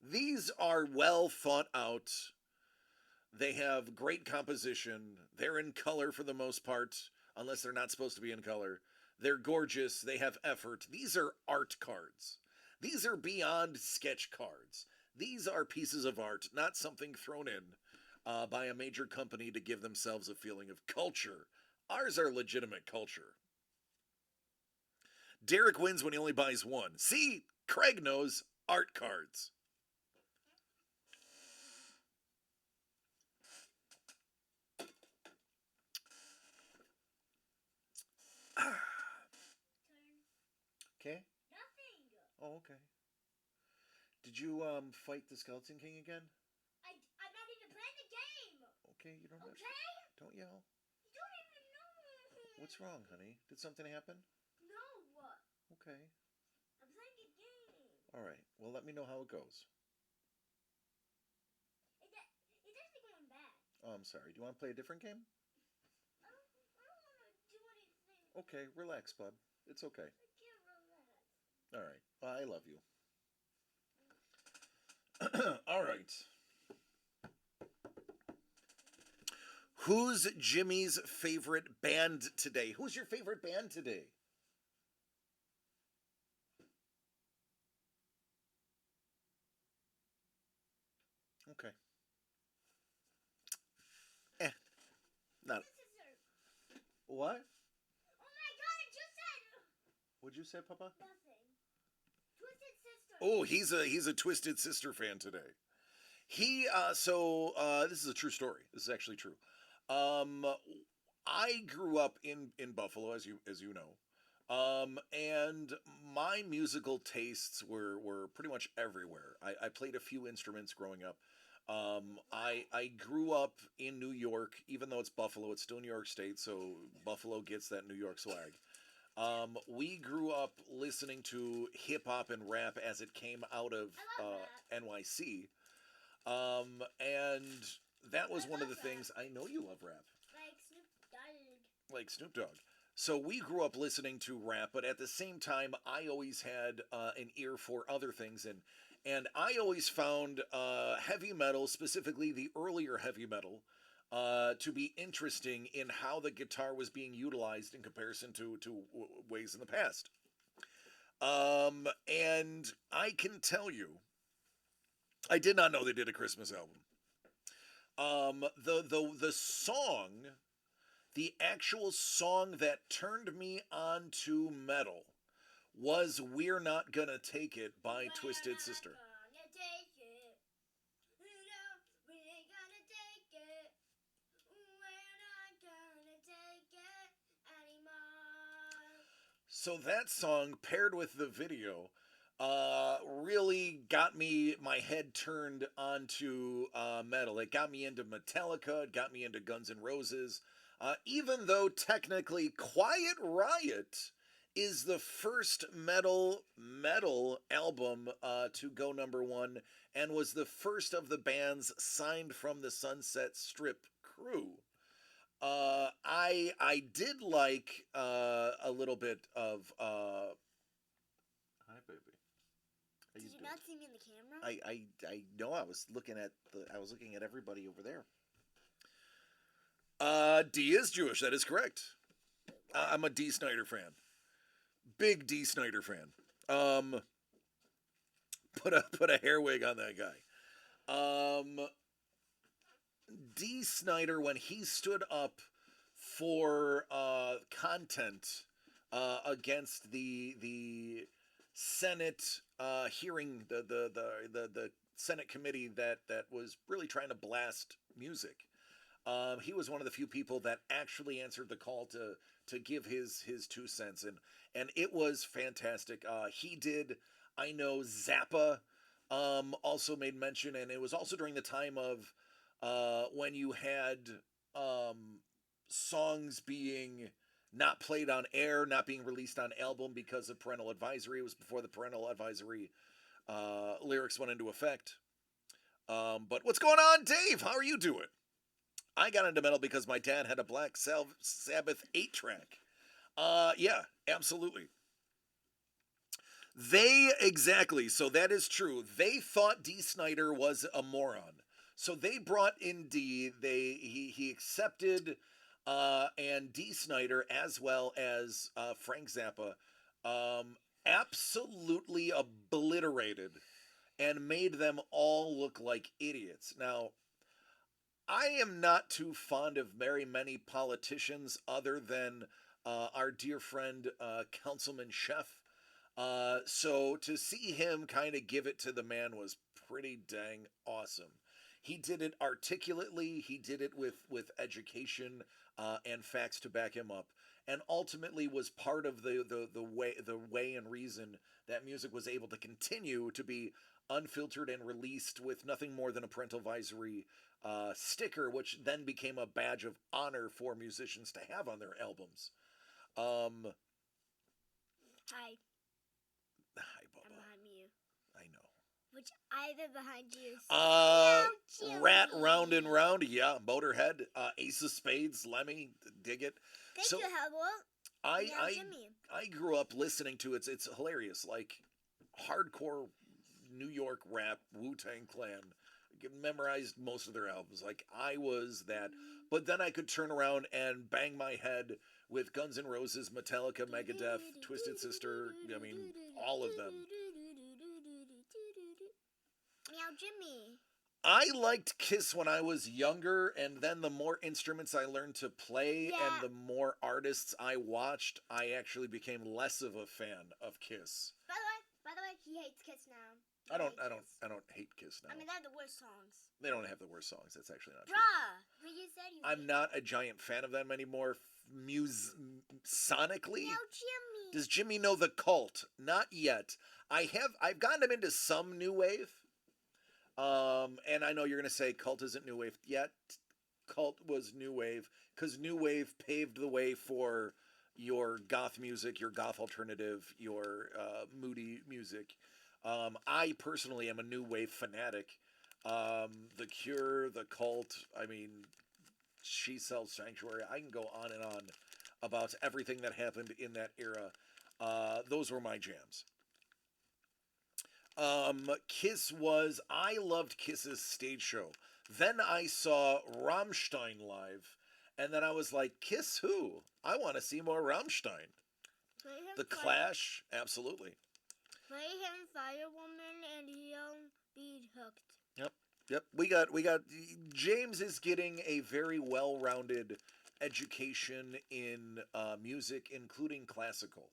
Speaker 1: These are well thought out. They have great composition. They're in color for the most part, unless they're not supposed to be in color. They're gorgeous. They have effort. These are art cards. These are beyond sketch cards. These are pieces of art, not something thrown in by a major company to give themselves a feeling of culture. Ours are legitimate culture. Derek wins when he only buys one. See, Craig knows art cards. Okay.
Speaker 2: Nothing.
Speaker 1: Oh, okay. Did you fight the Skeleton King again?
Speaker 2: I'm not even playing the game.
Speaker 1: Okay, you don't have to.
Speaker 2: Okay?
Speaker 1: Don't yell.
Speaker 2: You don't even know.
Speaker 1: What's wrong, honey? Did something happen?
Speaker 2: No.
Speaker 1: Okay.
Speaker 2: I'm playing a game.
Speaker 1: All right. Well, let me know how it goes.
Speaker 2: It's actually going bad.
Speaker 1: Oh, I'm sorry. Do you want to play a different game?
Speaker 2: I don't want to do anything.
Speaker 1: Okay, relax, bud. It's okay.
Speaker 2: I can't relax.
Speaker 1: All right. Well, I love you. All right. Who's Jimmy's favorite band today? Who's your favorite band today? Okay. Not. What?
Speaker 2: Oh my god, I just said
Speaker 1: What'd you say, Papa?
Speaker 2: nothing. Twisted Sister.
Speaker 1: Oh, he's a Twisted Sister fan today. This is a true story. This is actually true. Um, I grew up in Buffalo, as you know, and my musical tastes were pretty much everywhere. I played a few instruments growing up. I grew up in New York, even though it's Buffalo, it's still New York State, so Buffalo gets that New York swag. We grew up listening to hip hop and rap as it came out of
Speaker 2: I love
Speaker 1: NYC. And that was one of the things. I know you love rap,
Speaker 2: Like Snoop Dogg.
Speaker 1: like Snoop Dogg. So we grew up listening to rap, but at the same time, I always had an ear for other things, and I always found heavy metal, specifically the earlier heavy metal, to be interesting in how the guitar was being utilized in comparison to ways in the past. And I can tell you, I did not know they did a Christmas album. The song, the actual song that turned me on to metal was "We're Not Gonna Take It" by Twisted Sister. So that song paired with the video really got me my head turned onto metal. It got me into Metallica. It got me into Guns N' Roses. Even though technically Quiet Riot is the first metal album to go number one and was the first of the bands signed from the Sunset Strip crew. I did like a little bit of hi baby. How
Speaker 2: Did you
Speaker 1: doing?
Speaker 2: not see me in the camera?
Speaker 1: I know I was looking at everybody over there. D is Jewish. That is correct. I'm a D Snyder fan. Big D Snyder fan. Um, put a hair wig on that guy. D Snyder, when he stood up for content against the Senate hearing, the Senate committee that was really trying to blast music. He was one of the few people that actually answered the call to give his 2 cents, and it was fantastic. He did. I know Zappa also made mention, and it was also during the time of when you had songs being not played on air, not being released on album because of parental advisory. It was before the parental advisory lyrics went into effect. But what's going on, Dave? How are you doing? I got into metal because my dad had a Black Sabbath 8-track. Yeah, absolutely. Exactly, so that is true. They thought D. Snyder was a moron. So they brought in D. He accepted, and D. Snyder as well as Frank Zappa, absolutely obliterated and made them all look like idiots. Now, I am not too fond of very many politicians other than our dear friend Councilman Chef. So to see him kind of give it to the man was pretty dang awesome. He did it articulately. He did it with education and facts to back him up, and ultimately was part of the way and reason that music was able to continue to be unfiltered and released with nothing more than a parental advisory sticker, which then became a badge of honor for musicians to have on their albums. Um,
Speaker 2: Hi,
Speaker 1: Hi,
Speaker 2: I'm
Speaker 1: Bubba.
Speaker 2: behind you.
Speaker 1: I know.
Speaker 2: Which either behind you?
Speaker 1: Rat Round and Round, yeah, Motorhead, Ace of Spades, Lemmy, dig it.
Speaker 2: Thank
Speaker 1: So
Speaker 2: you, Howell.
Speaker 1: I
Speaker 2: Meow
Speaker 1: I
Speaker 2: Jimmy.
Speaker 1: I grew up listening to it. It's hilarious, like hardcore New York rap, Wu Tang Clan. Memorized most of their albums. Like I was that, but then I could turn around and bang my head with Guns N' Roses, Metallica, Megadeth, Twisted Sister. I mean, all of them.
Speaker 2: Meow Jimmy.
Speaker 1: I liked Kiss when I was younger, and then the more instruments I learned to play
Speaker 2: Yeah.
Speaker 1: and the more artists I watched, I actually became less of a fan of Kiss.
Speaker 2: By the way, he hates Kiss now.
Speaker 1: I don't hate Kiss now.
Speaker 2: I mean, they have the worst songs.
Speaker 1: They don't have the worst songs. That's actually not true.
Speaker 2: Bruh, but you said you.
Speaker 1: I'm not a giant fan of them anymore. Sonically,
Speaker 2: Meow Jimmy.
Speaker 1: does Jimmy know the Cult? Not yet. I've gotten him into some new wave. And I know you're gonna say Cult isn't new wave yet. Cult was new wave because new wave paved the way for your goth music, your goth alternative, your moody music. I personally am a new wave fanatic. The Cure, the Cult. I mean, She Sells Sanctuary. I can go on and on about everything that happened in that era. Those were my jams. I loved Kiss's stage show. Then I saw Rammstein live, and then I was like, Kiss who? I want to see more Rammstein. The Clash, absolutely.
Speaker 2: Play him Fire Woman and he'll be hooked.
Speaker 1: Yep. We got James is getting a very well-rounded education in music, including classical.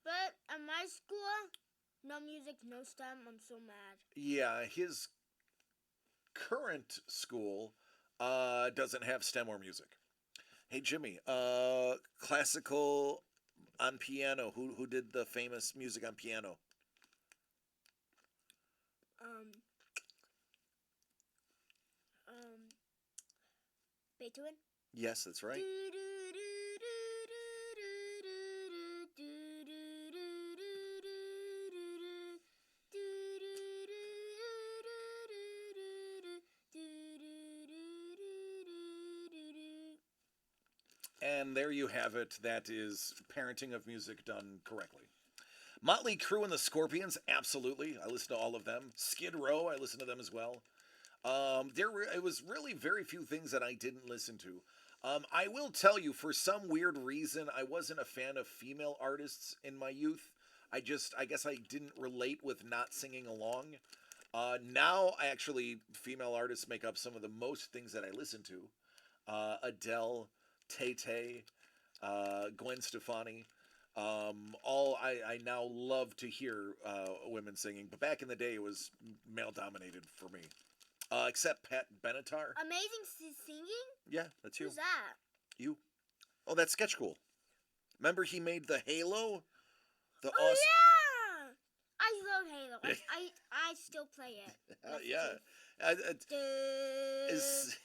Speaker 2: But at my school, no music, no STEM. I'm so mad.
Speaker 1: Yeah, his current school doesn't have STEM or music. Hey Jimmy, classical On piano, who did the famous music on piano?
Speaker 2: Um, um, Beethoven.
Speaker 1: Yes, that's right. And there you have it. That is parenting of music done correctly. Motley Crue and the Scorpions, absolutely. I listen to all of them. Skid Row, I listen to them as well. It was really very few things that I didn't listen to. I will tell you, for some weird reason, I wasn't a fan of female artists in my youth. I guess I didn't relate with not singing along. Now, female artists make up some of the most things that I listen to. Adele, Tay Tay, Gwen Stefani. I now love to hear women singing, but back in the day it was male dominated for me. Except Pat Benatar.
Speaker 2: Amazing singing?
Speaker 1: Yeah, that's you.
Speaker 2: Who's that?
Speaker 1: You. Oh, that's Sketch Cool. Remember he made the Halo? The
Speaker 2: Oh yeah! I love Halo. I still play it.
Speaker 1: Yeah. Is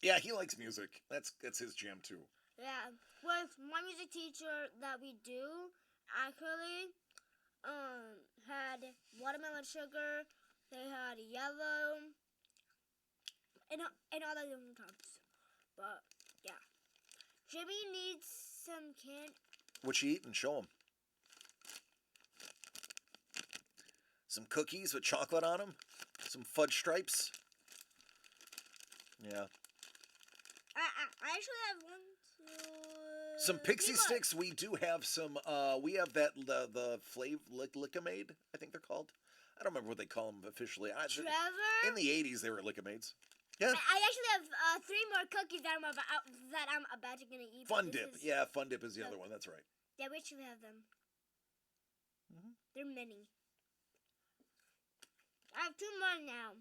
Speaker 1: Yeah, he likes music. That's his jam too.
Speaker 2: Yeah, with my music teacher that we do, actually, had watermelon sugar. They had yellow, and all the different types. But yeah, Jimmy needs some candy.
Speaker 1: What you eat and show him. Some cookies with chocolate on them. Some fudge stripes. Yeah.
Speaker 2: I actually have one, two.
Speaker 1: Some pixie sticks. We do have some. We have the Flav Lickamade, I think they're called. I don't remember what they call them officially.
Speaker 2: Trevor.
Speaker 1: In the 80s, they were Lickamades. Yeah.
Speaker 2: I actually have 3 more cookies that I'm about to gonna eat.
Speaker 1: Fun Dip. Yeah, Fun Dip is the other one. That's right.
Speaker 2: Yeah, we actually have them.
Speaker 1: Mm-hmm.
Speaker 2: They're mini. I have 2 more now.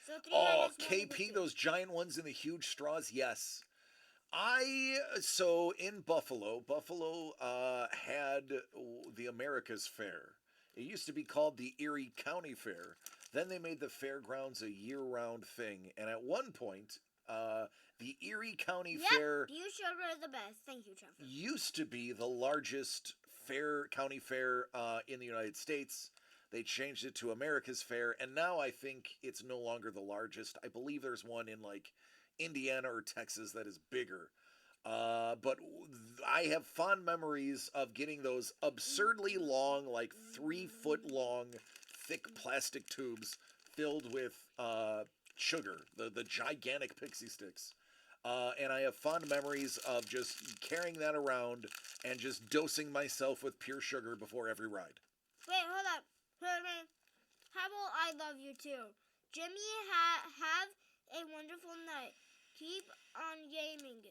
Speaker 2: So 3 minus
Speaker 1: KP, those giant ones in the huge straws. Yes. So in Buffalo had the America's Fair. It used to be called the Erie County Fair. Then they made the fairgrounds a year-round thing. And at one point, the Erie County Fair...
Speaker 2: You sure were the best. Thank you, Trevor.
Speaker 1: ...used to be the largest county fair in the United States. They changed it to America's Fair, and now I think it's no longer the largest. I believe there's one in, like, Indiana or Texas that is bigger. But I have fond memories of getting those absurdly long, like 3-foot long, thick plastic tubes filled with sugar, the gigantic pixie sticks. And I have fond memories of just carrying that around and just dosing myself with pure sugar before every ride.
Speaker 2: Wait, hold up. How about I love you too? Jimmy, have a wonderful night. Keep on gaming.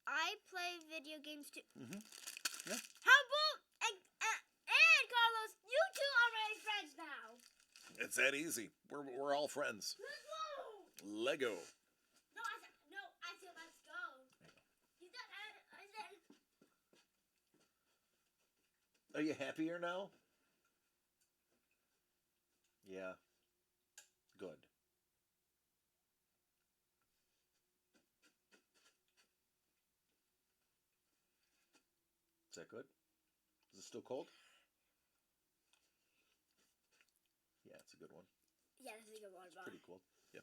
Speaker 2: I play video games too.
Speaker 1: Mm-hmm. Yeah.
Speaker 2: How about and Carlos, you two are my friends now.
Speaker 1: It's that easy. We're all friends. Lego.
Speaker 2: I said let's go. You said I said.
Speaker 1: Are you happier now? Yeah. Good. Is that good? Is it still cold? Yeah, it's a good one.
Speaker 2: Yeah, that's a good one.
Speaker 1: It's pretty cool. Yeah.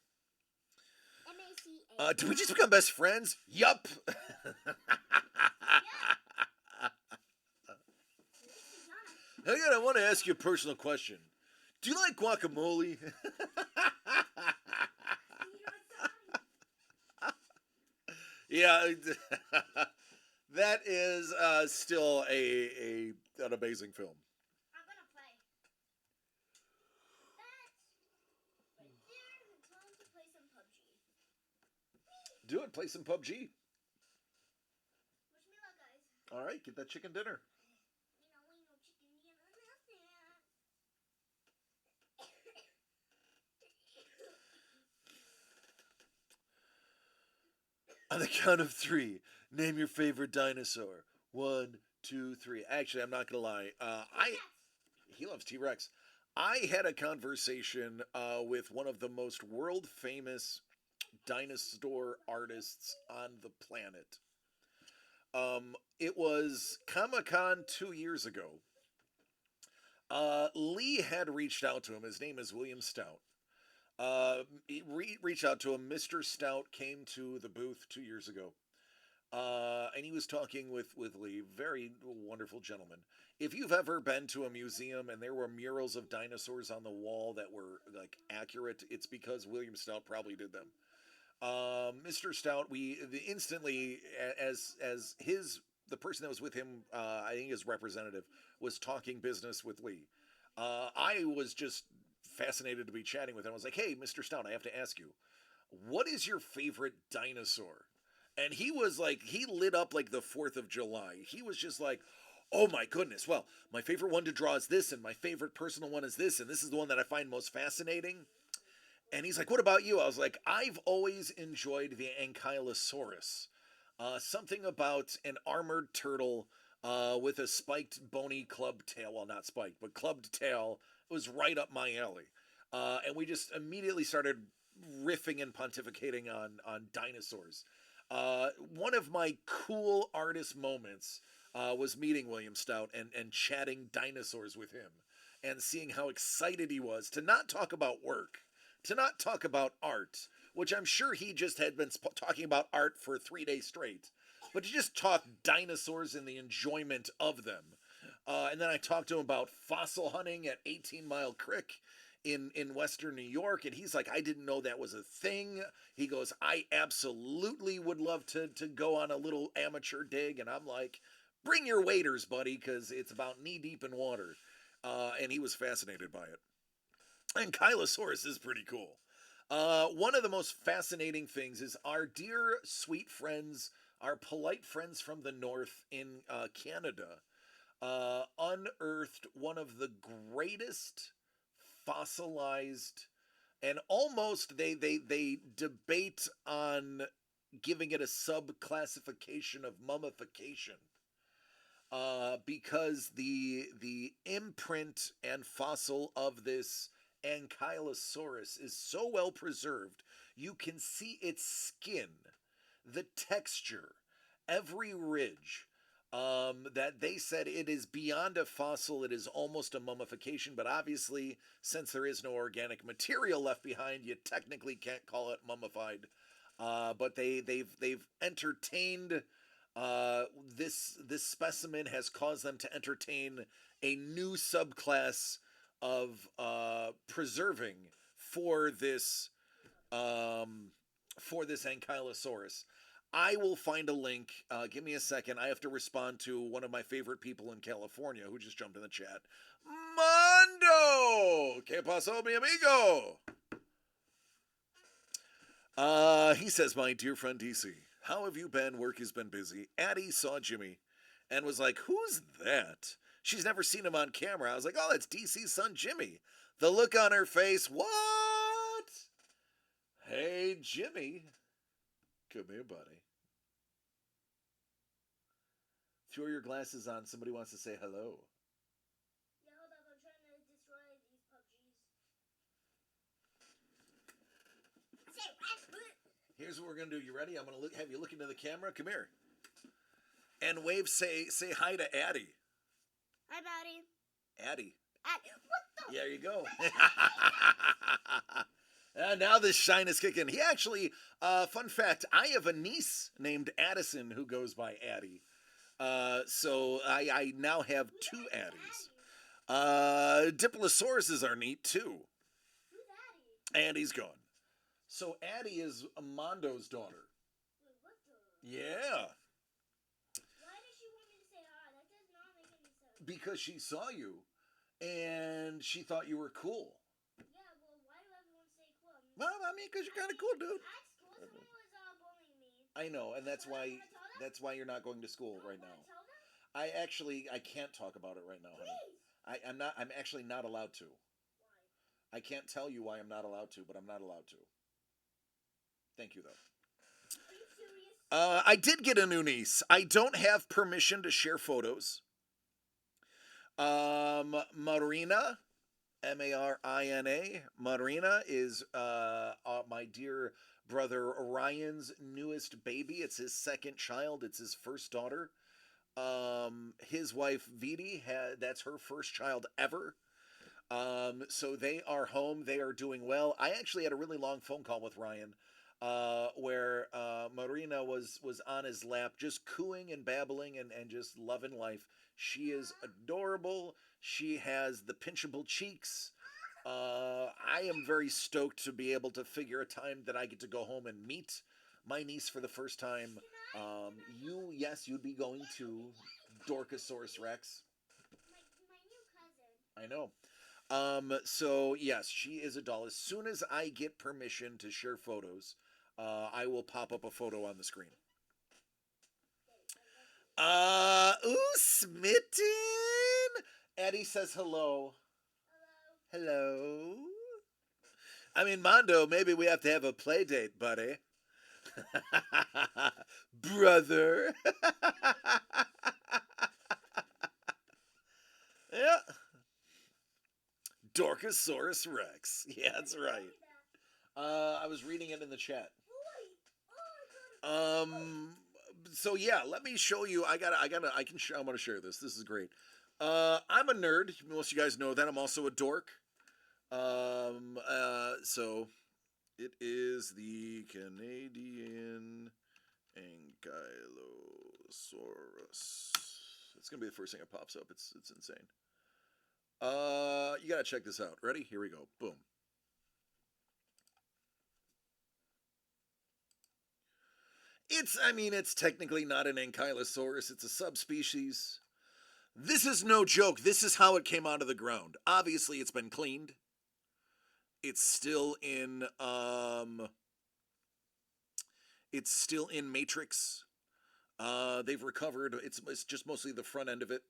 Speaker 2: MACA.
Speaker 1: Did we just become best friends? Yup. Again, I want to ask you a personal question. Do you like guacamole? Yeah, that is still an amazing film.
Speaker 2: I'm gonna play. That's right there. Tell him to play some PUBG.
Speaker 1: Do it. Play some PUBG.
Speaker 2: Wish me luck, guys.
Speaker 1: All right, get that chicken dinner.
Speaker 2: We know chicken dinner.
Speaker 1: On the count of three, name your favorite dinosaur. One, two, three. Actually, I'm not gonna lie. He loves T Rex. I had a conversation with one of the most world famous dinosaur artists on the planet. It was Comic Con 2 years ago. Lee had reached out to him. His name is William Stout. He reached out to him. Mr. Stout came to the booth 2 years ago. And he was talking with Lee, very wonderful gentleman. If you've ever been to a museum and there were murals of dinosaurs on the wall that were like accurate, it's because William Stout probably did them. Mr. Stout, instantly as his the person that was with him, I think his representative was talking business with Lee. I was just fascinated to be chatting with him. I was like, "Hey, Mr. Stout, I have to ask you, what is your favorite dinosaur?" And he was like, he lit up like the 4th of July. He was just like, oh my goodness. Well, my favorite one to draw is this, and my favorite personal one is this, and this is the one that I find most fascinating. And he's like, what about you? I was like, I've always enjoyed the Ankylosaurus. Something about an armored turtle with a spiked, bony clubbed tail. Well, not spiked, but clubbed tail. It was right up my alley. And we just immediately started riffing and pontificating on dinosaurs. One of my cool artist moments was meeting William Stout and chatting dinosaurs with him and seeing how excited he was to not talk about work, to not talk about art, which I'm sure he just had been talking about art for 3 days straight, but to just talk dinosaurs and the enjoyment of them. And then I talked to him about fossil hunting at 18 Mile Creek in Western New York, and he's like, I didn't know that was a thing. He goes, I absolutely would love to go on a little amateur dig, and I'm like, bring your waders, buddy, because it's about knee deep in water. And he was fascinated by it. And Kylosaurus is pretty cool. One of the most fascinating things is our dear sweet friends, our polite friends from the north in Canada, unearthed one of the greatest fossilized, and almost they debate on giving it a subclassification of mummification, because the imprint and fossil of this Ankylosaurus is so well preserved, you can see its skin, the texture, every ridge. That they said it is beyond a fossil, it is almost a mummification, but obviously, since there is no organic material left behind, you technically can't call it mummified. But they've entertained, this specimen has caused them to entertain a new subclass of preserving for this Ankylosaurus. I will find a link. Give me a second. I have to respond to one of my favorite people in California who just jumped in the chat. Mondo! ¿Qué pasó, mi amigo? He says, my dear friend DC, how have you been? Work has been busy. Addie saw Jimmy and was like, who's that? She's never seen him on camera. I was like, oh, that's DC's son, Jimmy. The look on her face, what? Hey, Jimmy. Come here, buddy. Throw your glasses on. Somebody wants to say hello.
Speaker 2: Yeah, hold up. I'm trying to destroy these PUBGs. Say what?
Speaker 1: Here's what we're gonna do. You ready? I'm gonna have you look into the camera. Come here. And wave. Say hi to Addie.
Speaker 2: Hi, Maddie.
Speaker 1: Addie.
Speaker 2: What the?
Speaker 1: There you go. Now this shine is kicking. He actually, fun fact, I have a niece named Addison who goes by Addie. So I now have two Addies. Diplosauruses are neat too.
Speaker 2: Who's Addie?
Speaker 1: Addie's gone. So Addie is Mondo's daughter.
Speaker 2: Wait, what the?
Speaker 1: Yeah.
Speaker 2: Why did she want me to say hi? That does not make any sense.
Speaker 1: Because she saw you, and she thought you were cool.
Speaker 2: Yeah, well, why do everyone say cool?
Speaker 1: Well, I mean, because you're kind of cool, dude.
Speaker 2: At school, someone was bullying me.
Speaker 1: I know, and that's
Speaker 2: So
Speaker 1: why
Speaker 2: I'm gonna tell them?
Speaker 1: you're not going to school right
Speaker 2: I'm
Speaker 1: now.
Speaker 2: gonna tell them?
Speaker 1: I can't talk about it right now, honey.
Speaker 2: Please.
Speaker 1: I'm actually not allowed to.
Speaker 2: Why?
Speaker 1: I can't tell you why I'm not allowed to, but I'm not allowed to. Thank you, though.
Speaker 2: Are you serious?
Speaker 1: I did get a new niece. I don't have permission to share photos. Marina, Marina. Marina is my dear brother Ryan's newest baby. It's his second child. It's his first daughter. His wife Vidi had that's her first child ever. So they are home. They are doing well. I actually had a really long phone call with Ryan, where Marina was on his lap, just cooing and babbling and just loving life. She is adorable. She has the pinchable cheeks. I am very stoked to be able to figure a time that I get to go home and meet my niece for the first time. Yes, you'd be going to Dorcosaurus Rex. My new cousin. I know. So yes, she is a doll. As soon as I get permission to share photos, I will pop up a photo on the screen. Ooh, Smitten! Eddie says hello. Hello. I mean, Mondo, maybe we have to have a play date, buddy. Brother. Yeah. Dorcosaurus Rex. Yeah, that's right. I was reading it in the chat. So yeah, let me show you. I want to share this. This is great. I'm a nerd. Most of you guys know that. I'm also a dork. So it is the Canadian Ankylosaurus. It's gonna be the first thing that pops up. It's insane. You gotta check this out. Ready? Here we go. Boom. It's technically not an ankylosaurus. It's a subspecies. This is no joke. This is how it came out of the ground. Obviously, it's been cleaned. It's still in, matrix. They've recovered. It's just mostly the front end of it.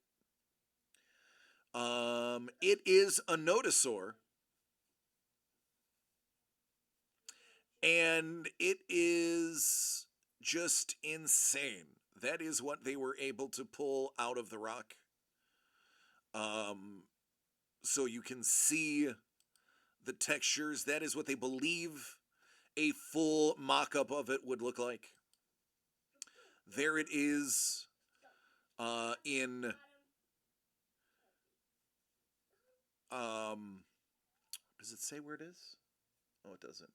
Speaker 1: It is a nodosaur. And it is just insane. That is what they were able to pull out of the rock. So you can see the textures. That is what they believe a full mock-up of it would look like. There it is in does it say where it is? Oh, it doesn't.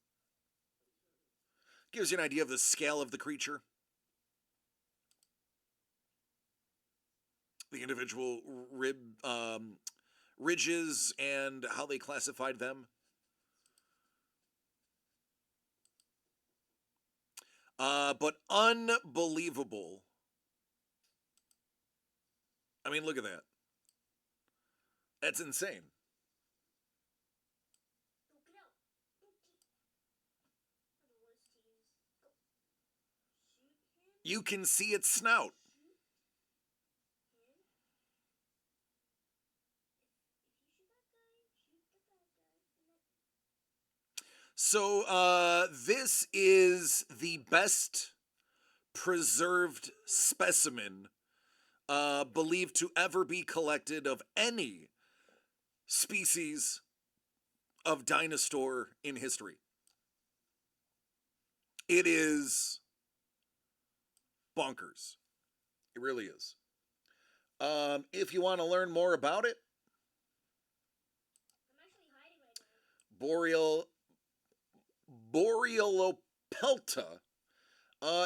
Speaker 1: Gives you an idea of the scale of the creature. The individual ridges and how they classified them. But unbelievable. I mean, look at that. That's insane. You can see its snout. So this is the best preserved specimen believed to ever be collected of any species of dinosaur in history. It is bonkers. It really is. If you want to learn more about it, Borealopelta,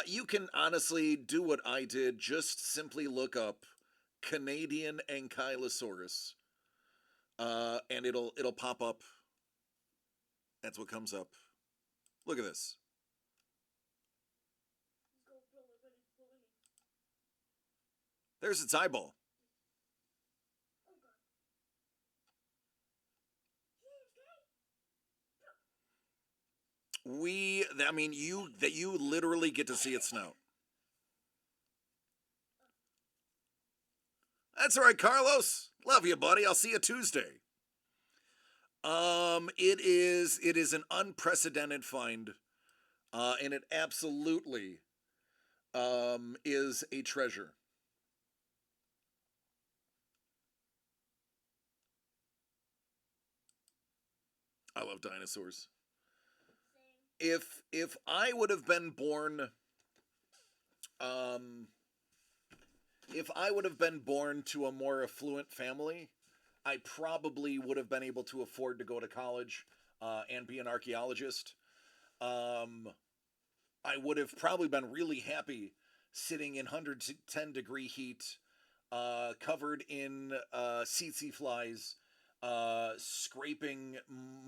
Speaker 1: you can honestly do what I did. Just simply look up Canadian Ankylosaurus, and it'll pop up. That's what comes up. Look at this. There's its eyeball. You literally get to see its snout. That's all right, Carlos. Love you, buddy. I'll see you Tuesday. It is an unprecedented find, and it absolutely is a treasure. I love dinosaurs. If I would have been born, um, if I would have been born to a more affluent family, I probably would have been able to afford to go to college and be an archaeologist. Um, I would have probably been really happy sitting in 110-degree heat, covered in tsetse flies, scraping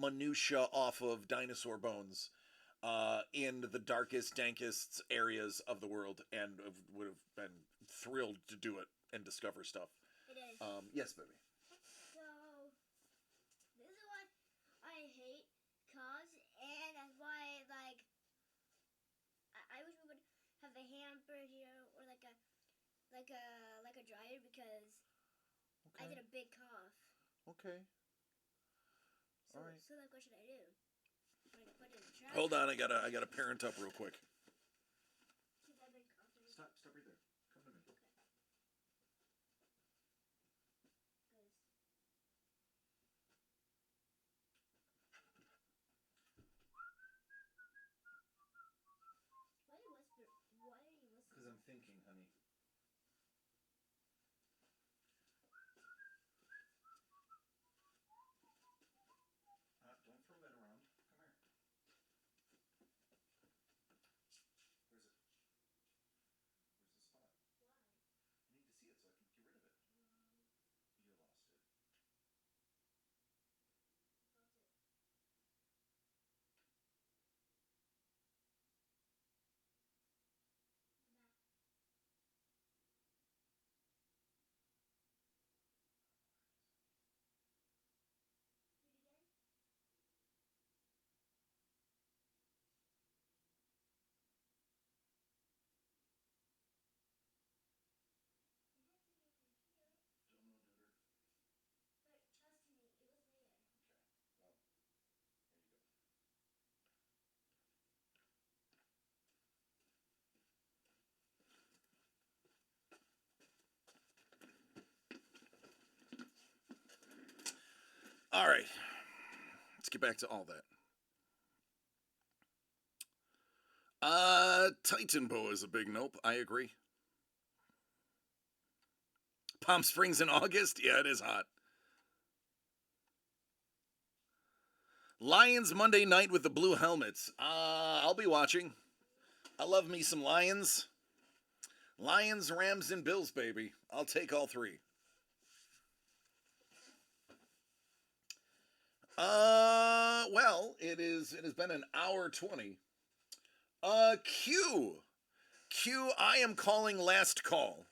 Speaker 1: minutia off of dinosaur bones in the darkest, dankest areas of the world, and would have been thrilled to do it and discover stuff.
Speaker 2: It is.
Speaker 1: Yes, baby.
Speaker 2: So, this is what I hate cars, and that's why, like, I wish we would have a hamper here or like a dryer because I did a big cough.
Speaker 1: Okay.
Speaker 2: So,
Speaker 1: All right.
Speaker 2: So like, what should I do? Like, put it in the trash?
Speaker 1: Hold on, I gotta parent up real quick.
Speaker 2: Since I've been coughing.
Speaker 1: Stop right there. Come to me.
Speaker 2: Okay. 'Cause why are you whispering? Why are you listening?
Speaker 1: Because I'm thinking, honey. Don't throw that around. Come here. Where's it? Where's the spot?
Speaker 2: Why?
Speaker 1: I need to see it so I can get rid of it. You lost it.
Speaker 2: Felt it. Come back. Do it again. It had to be over here.
Speaker 1: Don't know, Duder.
Speaker 2: But trust me, it was there.
Speaker 1: Okay. Well, here you go. All right. Let's get back to all that. Titan Bow is a big nope. I agree. Palm Springs in August? Yeah, it is hot. Lions Monday night with the blue helmets. I'll be watching. I love me some Lions. Lions, Rams, and Bills, baby. I'll take all three. Well, it has been an hour 20. Q. I am calling last call.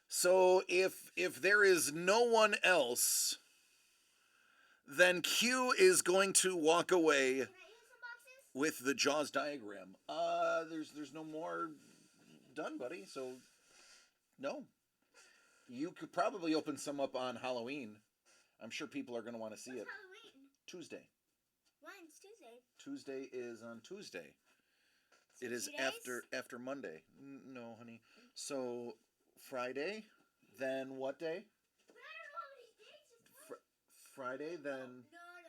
Speaker 1: So if there is no one else, then Q is going to walk away
Speaker 2: Can I use some boxes?
Speaker 1: with the Jaws diagram. There's no more done, buddy. So no. You could probably open some up on Halloween. I'm sure people are going to want to see
Speaker 2: What's
Speaker 1: it.
Speaker 2: Halloween?
Speaker 1: Tuesday.
Speaker 2: When's Tuesday?
Speaker 1: Tuesday is on Tuesday.
Speaker 2: So
Speaker 1: It is
Speaker 2: 2 days?
Speaker 1: after Monday. No, honey. So Friday, then what day?
Speaker 2: But I don't know how many days it's
Speaker 1: Friday, then.
Speaker 2: No. I'm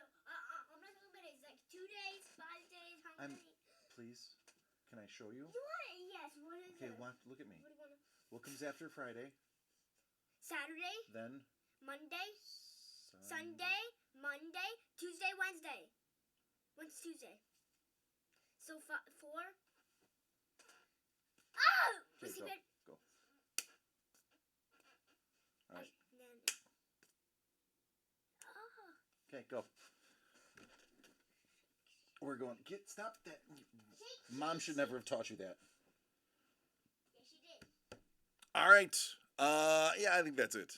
Speaker 2: not talking about days. Like 2 days, 5 days, how
Speaker 1: I'm-
Speaker 2: many?
Speaker 1: Please, can I show you?
Speaker 2: You want it? Yes. What is
Speaker 1: Okay,
Speaker 2: it?
Speaker 1: look at me.
Speaker 2: What do you want?
Speaker 1: What comes after Friday?
Speaker 2: Saturday,
Speaker 1: Then
Speaker 2: Monday, Sunday, Monday, Tuesday, Wednesday. When's Tuesday? So 4. Oh!
Speaker 1: Okay,
Speaker 2: Pussy
Speaker 1: go.
Speaker 2: bed.
Speaker 1: Go. All right.
Speaker 2: Then. Oh.
Speaker 1: Okay, go. We're going. Stop that. Mom should never have taught you that.
Speaker 2: Yes, she did.
Speaker 1: All right. Yeah, I think that's it.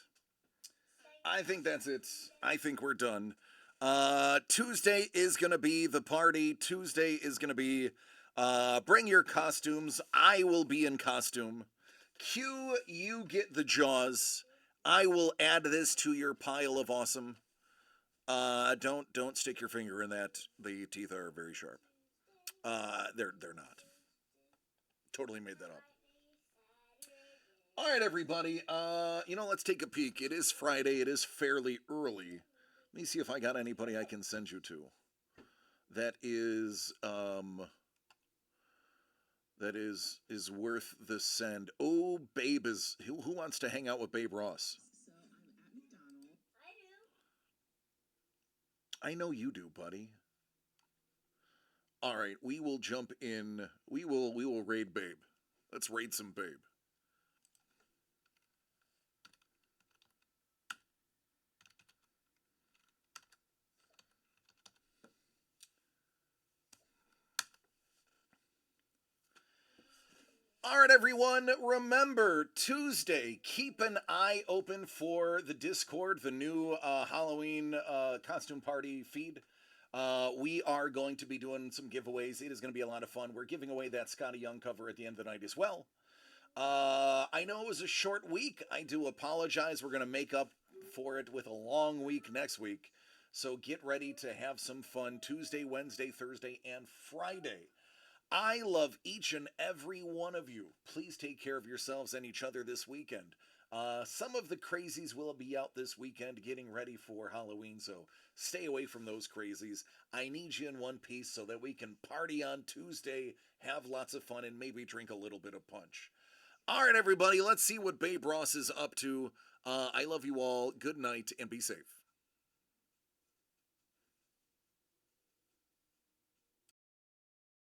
Speaker 1: I think we're done. Tuesday is gonna be the party. Tuesday is gonna be bring your costumes. I will be in costume. Q, you get the Jaws. I will add this to your pile of awesome. Don't stick your finger in that. The teeth are very sharp. They're not. totally made that up. All right, everybody. Let's take a peek. It is Friday. It is fairly early. Let me see if I got anybody I can send you to. That is worth the send. Oh, Babe is who wants to hang out with Babe Ross?
Speaker 3: So I'm at McDonald's.
Speaker 1: I know you do, buddy. All right, we will jump in. We will raid Babe. Let's raid some Babe. All right, everyone. Remember, Tuesday, keep an eye open for the Discord, the new Halloween costume party feed. We are going to be doing some giveaways. It is going to be a lot of fun. We're giving away that Scotty Young cover at the end of the night as well. I know it was a short week. I do apologize. We're going to make up for it with a long week next week. So get ready to have some fun Tuesday, Wednesday, Thursday, and Friday. I love each and every one of you. Please take care of yourselves and each other this weekend. Some of the crazies will be out this weekend getting ready for Halloween, so stay away from those crazies. I need you in one piece so that we can party on Tuesday, have lots of fun, and maybe drink a little bit of punch. All right, everybody, let's see what Babe Ross is up to. I love you all. Good night, and be safe.